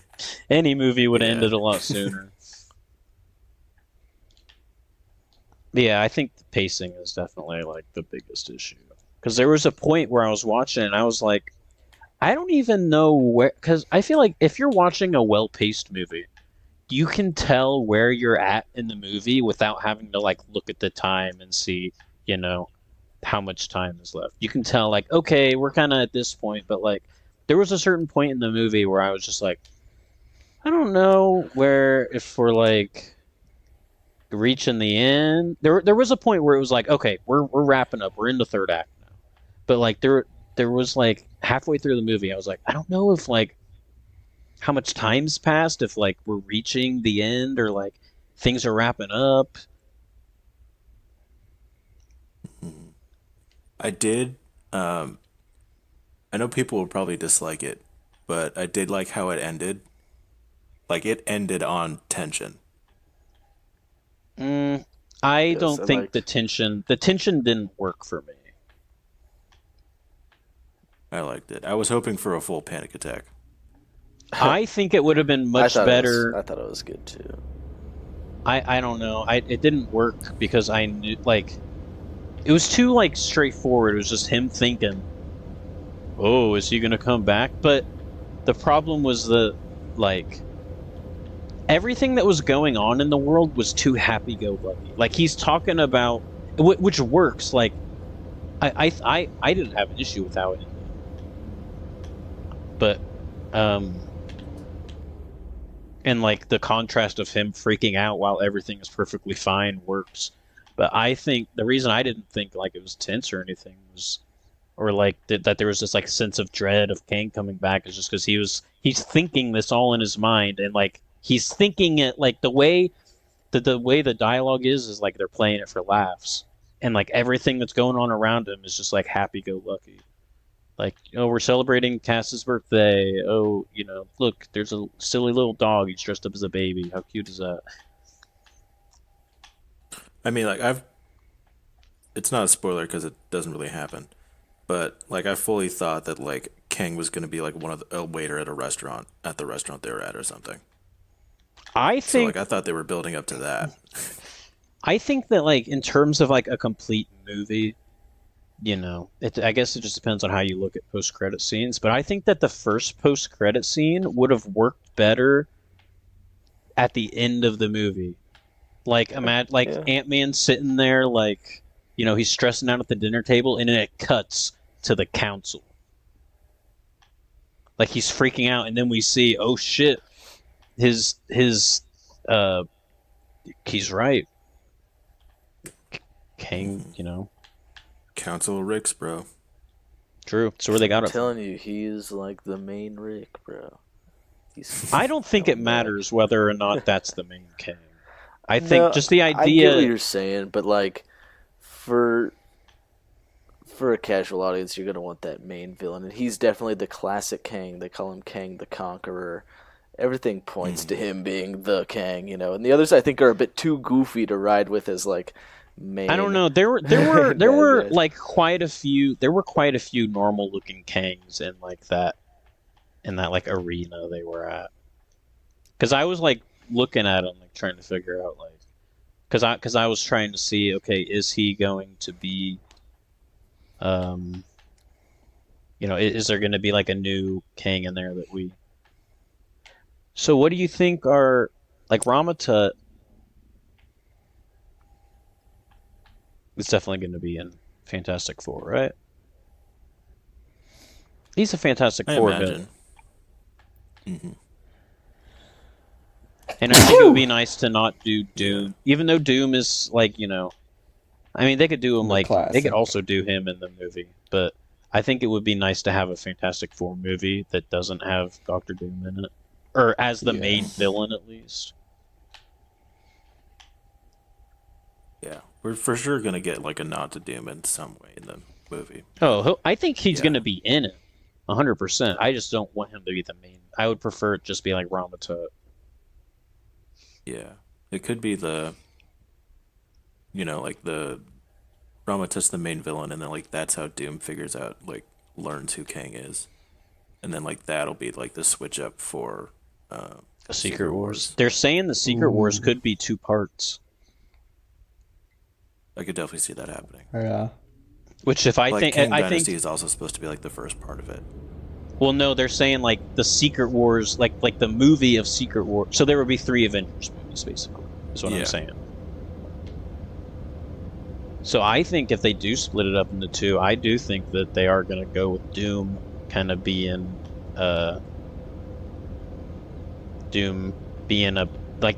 any movie would have Yeah. ended a lot sooner. Yeah, I think the pacing is definitely like the biggest issue. Because there was a point where I was watching and I was like, I don't even know where. Because I feel like if you're watching a well-paced movie, you can tell where you're at in the movie without having to like look at the time and see, you know, how much time is left. You can tell like, okay, we're kind of at this point, but like there was a certain point in the movie where I was just like, I don't know where if we're like reaching the end. There was a point where it was like, okay, we're wrapping up. We're in the third act now. But like there was like halfway through the movie, I was like, I don't know if like how much time's passed, if like we're reaching the end or like things are wrapping up. I did. I know people will probably dislike it, but I did like how it ended. Like it ended on tension. I Yes, don't I think liked- the tension didn't work for me. I liked it. I was hoping for a full panic attack. I think it would have been much better. I thought it was good too. I don't know. It didn't work because I knew like it was too like straightforward. It was just him thinking, "Oh, is he gonna come back?" But the problem was the like everything that was going on in the world was too happy-go-lucky. Like he's talking about, which works. Like I didn't have an issue with how it ended, but and like the contrast of him freaking out while everything is perfectly fine works. But I think the reason I didn't think like it was tense or anything was, or like that there was this like sense of dread of Kang coming back is just because he's thinking this all in his mind and like he's thinking it like the way the dialogue is like they're playing it for laughs and like everything that's going on around him is just like happy go lucky. Like, oh, we're celebrating Cass's birthday. Oh, you know, look, there's a silly little dog. He's dressed up as a baby. How cute is that? I mean, like it's not a spoiler because it doesn't really happen, but like I fully thought that like Kang was going to be like a waiter at the restaurant they were at or something. I So think like I thought they were building up to that. I think that like in terms of like a complete movie, you know, I guess it just depends on how you look at post-credit scenes. But I think that the first post-credit scene would have worked better at the end of the movie. Like, imagine like Yeah. Ant-Man sitting there, like, you know, he's stressing out at the dinner table, and then it cuts to the council. Like he's freaking out, and then we see, oh shit, his he's right. Kang, you know. Council Ricks, bro. True. So where they got I'm it from. telling you, he is like the main Rick, bro. I don't think it matters whether or not that's the main Kang. I No, think just the I get what idea. you're saying, but like for a casual audience, you're gonna want that main villain, and he's definitely the classic Kang. They call him Kang the Conqueror. Everything points to him being the Kang, you know. And the others, I think, are a bit too goofy to ride with as like main. I don't know. There were Bad guys. like quite a few. There were quite a few normal looking Kangs in like that, in that like arena they were at. Because I was like looking at him, like trying to figure out, like, because I was trying to see, okay, is he going to be, is there going to be like a new Kang in there that we? So what do you think are like Ramatut is definitely going to be in Fantastic Four, right? He's a Fantastic I Four imagine. villain. And I think it would be nice to not do Doom, even though Doom is like, I mean, they could do him The like they could classic. also do him in the movie, but I think it would be nice to have a Fantastic Four movie that doesn't have Doctor Doom in it, or as the main villain at least. Yeah, we're for sure gonna get like a nod to Doom in some way in the movie. Oh, I think he's Yeah. going to be in it, 100%. I just don't want him to be the main. I would prefer it just be like Ramatut. Yeah, it could be like the Ramatut's the main villain, and then like that's how Doom figures out like learns who Kang is, and then like that'll be like the switch up for The Secret Wars. They're saying the Secret Wars could be 2 parts. I could definitely see that happening. Yeah. Which if I Like think Kang I Dynasty think is also supposed to be like the first part of it. well no, they're saying like the Secret Wars like the movie of Secret Wars. So there would be 3 Avengers movies basically. Is what I'm saying. So I think if they do split it up into 2, I do think that they are going to go with Doom kind of being Doom being a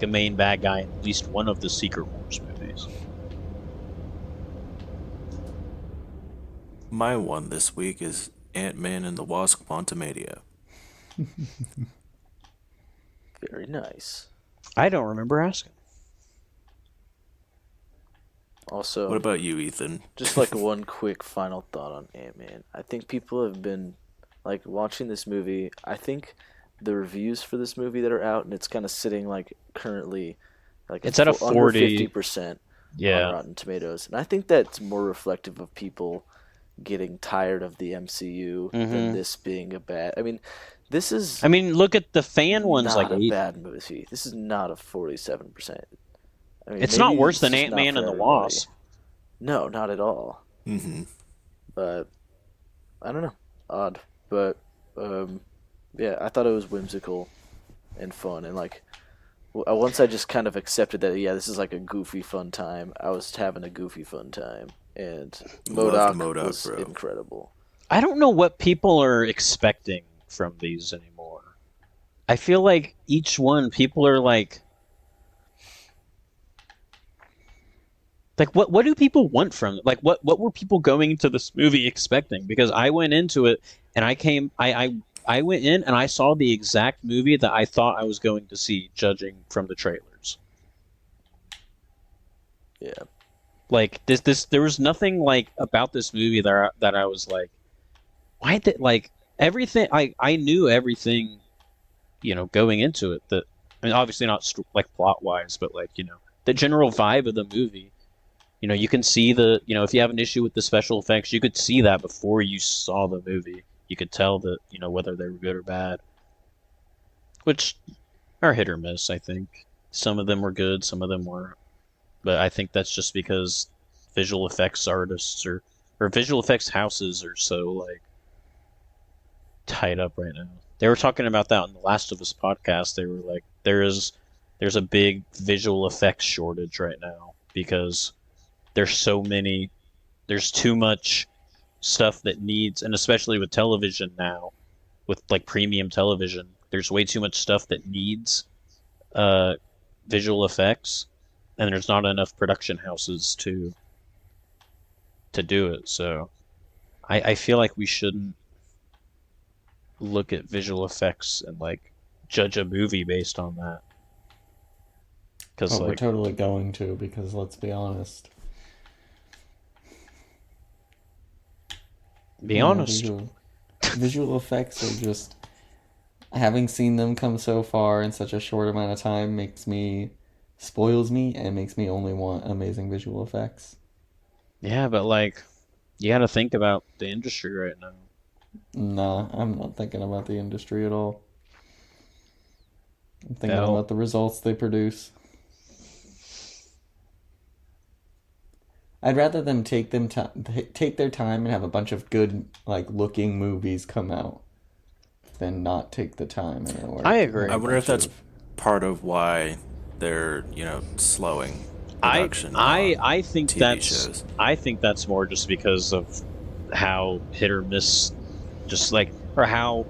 main bad guy in at least one of the Secret Wars movies. My one this week is Ant-Man and the Wasp: Quantumania. Very nice. I don't remember asking. Also, What about you, Ethan? just like one quick final thought on Ant-Man. I think people have been like watching this movie. I think the reviews for this movie that are out, and it's kind of sitting like currently, like It's at a under 40. 50% Yeah. on Rotten Tomatoes, and I think that's more reflective of people getting tired of the MCU than this being a bad. I mean, this is. I mean, look at the fan ones not like a 8. bad movie. This is not a 47%. I mean, It's not maybe worse it's than just Ant-Man not and for the everybody. Wasp. No, not at all. Mm-hmm. But I don't know, odd. But yeah, I thought it was whimsical and fun, and like once I just kind of accepted that, yeah, this is like a goofy fun time. I was having a goofy fun time, and Loved MODOK was bro. incredible. I don't know what people are expecting from these anymore. I feel like each one, people are like what do people want from it? Like what were people going into this movie expecting? Because I went into it and I went in and I saw the exact movie that I thought I was going to see, judging from the trailers. Yeah. Like this there was nothing like about this movie that I was like, why did like everything I knew everything, going into it, that I mean obviously not like plot wise, but like, the general vibe of the movie. You can see if you have an issue with the special effects, you could see that before you saw the movie. You could tell that, whether they were good or bad. Which are hit or miss, I think. Some of them were good, some of them weren't. But I think that's just because visual effects artists or visual effects houses are so, like, tied up right now. They were talking about that on the Last of Us podcast. They were like, there's a big visual effects shortage right now because there's too much stuff that needs, and especially with television now, with like premium television, there's way too much stuff that needs visual effects, and there's not enough production houses to do it. So I feel like we shouldn't look at visual effects and like judge a movie based on that. Because we're totally going to, because let's be honest. Visual effects are just, having seen them come so far in such a short amount of time spoils me and makes me only want amazing visual effects. Yeah, but like, you got to think about the industry right now. Nah, I'm not thinking about the industry at all. I'm thinking about the results they produce. I'd rather them take their time and have a bunch of good looking movies come out than not take the time and work. I agree. I wonder if that's part of why they're slowing production. I think TV shows. I think that's more just because of how hit or miss, or how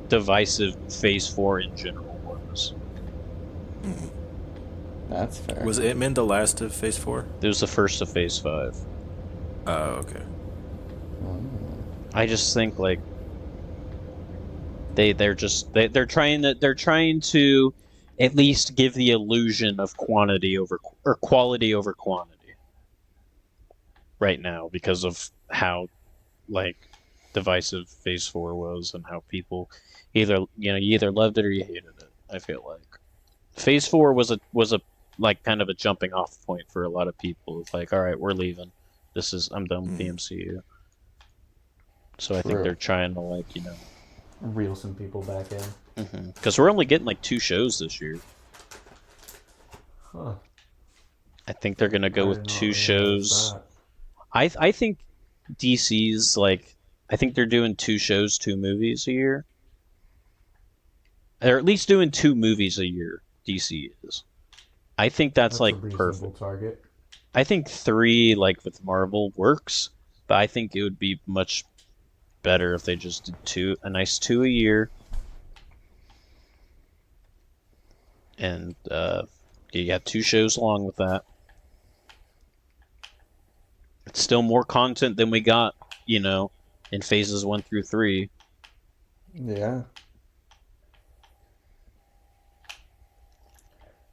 divisive Phase 4 in general was. Mm-hmm. That's fair. Was Ant-Man the last of Phase 4? It was the first of Phase 5. Oh, okay. I just think they're trying to at least give the illusion of quality over quantity right now because of how divisive Phase 4 was and how people you either loved it or you hated it. I feel like Phase 4 was a kind of a jumping off point for a lot of people. It's all right, we're leaving. I'm done with the MCU. So I think they're trying to reel some people back in. Because we're only getting 2 shows this year. Huh. I think they're gonna go with 2 shows. I think DC's I think they're doing 2 shows, 2 movies a year. They're at least doing 2 movies a year. DC is. I think that's a perfect. Target. I think 3 with Marvel works, but I think it would be much better if they just did a nice 2 a year. And you got 2 shows along with that. It's still more content than we got, in phases 1 through 3. Yeah.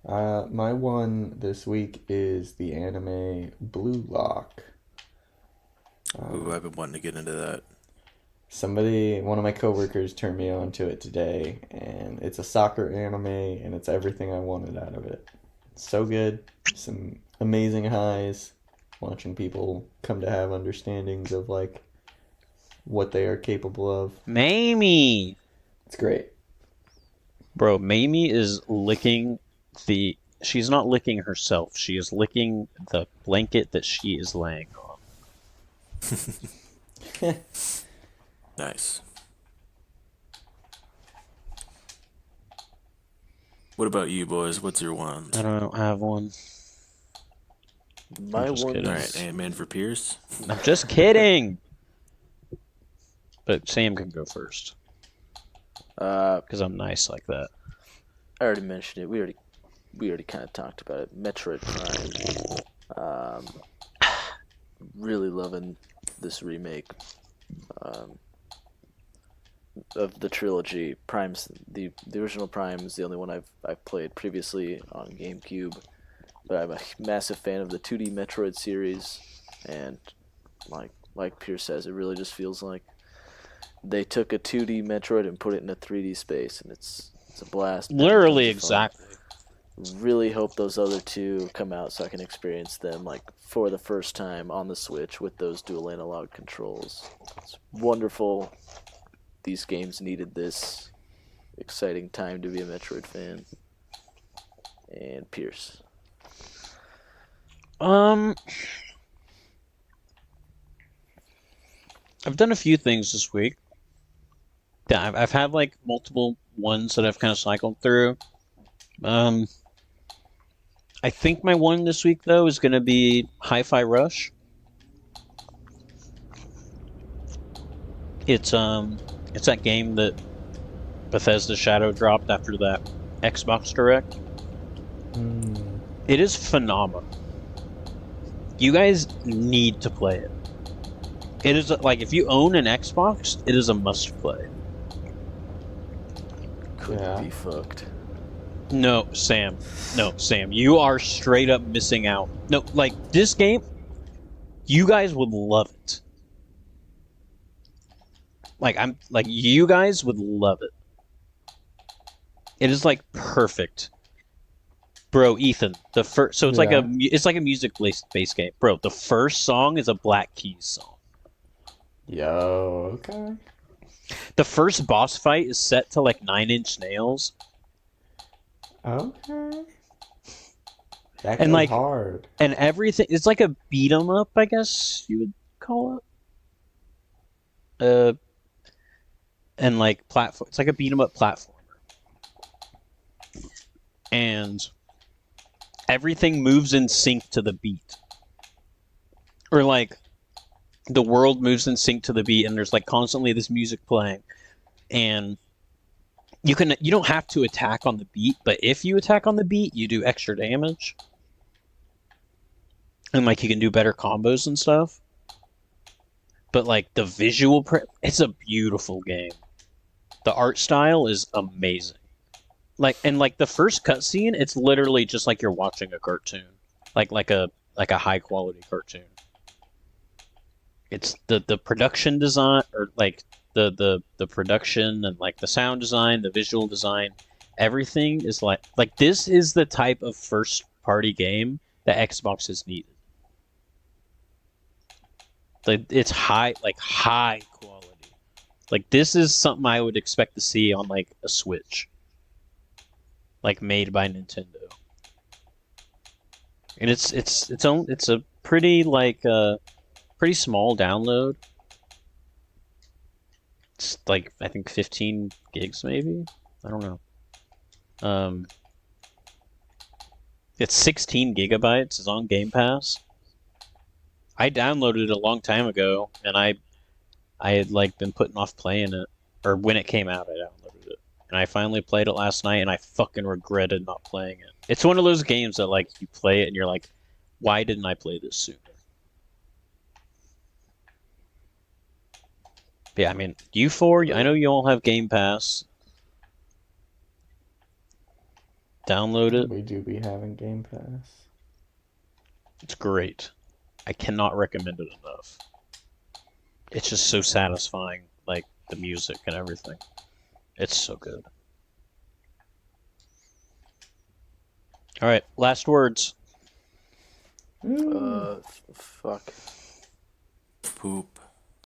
My one this week is the anime Blue Lock. Ooh, I've been wanting to get into that. One of my coworkers turned me on to it today, and it's a soccer anime, and it's everything I wanted out of it. It's so good. Some amazing highs, watching people come to have understandings of what they are capable of. Mamie! It's great. Bro, Mamie is licking she's not licking herself. She is licking the blanket that she is laying on. Nice. What about you, boys? What's your one? I don't have one. My one. All right, Ant-Man for Pierce. I'm just kidding. But Sam can go first. Because I'm nice like that. I already mentioned it. We already kind of talked about it. Metroid Prime. Really loving this remake of the trilogy. Prime's the original Prime is the only one I've played previously on GameCube, but I'm a massive fan of the 2D Metroid series, and like Pierce says, it really just feels like they took a 2D Metroid and put it in a 3D space, and it's a blast. Literally, exactly. Really hope those other 2 come out so I can experience them for the first time on the Switch with those dual analog controls. It's wonderful. These games needed this exciting time to be a Metroid fan. And Pierce. I've done a few things this week. Yeah, I've had multiple ones that I've kind of cycled through. I think my one this week though is going to be Hi-Fi Rush. It's that game that Bethesda Shadow dropped after that Xbox Direct. It is phenomenal. You guys need to play it. It is if you own an Xbox, it is a must play. Couldn't be fucked. No, Sam. You are straight up missing out. No, this game, you guys would love it. You guys would love it. It is perfect. Bro, Ethan, so it's it's like a music based game. Bro, the first song is a Black Keys song. Yo, okay. The first boss fight is set to 9 Inch Nails. Okay. That And goes like, hard. and everything, it's like a beat 'em up, I guess you would call it. And like platform, it's like a beat 'em up platformer, and everything moves in sync to the beat, or like the world moves in sync to the beat, and there's like constantly this music playing, and you don't have to attack on the beat, but if you attack on the beat, you do extra damage, and like you can do better combos and stuff. But like the visual, it's a beautiful game. The art style is amazing. Like the first cutscene, it's literally just like you're watching a cartoon, like a high quality cartoon. It's the production design, or like the production and like the sound design, the visual design, everything is like this is the type of first party game that Xbox has needed. Like it's high quality. Like this is something I would expect to see on like a Switch, like made by Nintendo. And it's a pretty pretty small download. It's like I think 15 gigs maybe. I don't know. It's 16 gigabytes. It's on Game Pass. I downloaded it a long time ago, and I had like been putting off playing it, or when it came out, I downloaded it, and I finally played it last night, and I fucking regretted not playing it. It's one of those games that like you play it, and you're like, why didn't I play this sooner? But yeah, I mean, you four, I know you all have Game Pass. Download it. We do be having Game Pass. It's great. I cannot recommend it enough. It's just so satisfying, like the music and everything. It's so good. All right, last words. Fuck. Poop.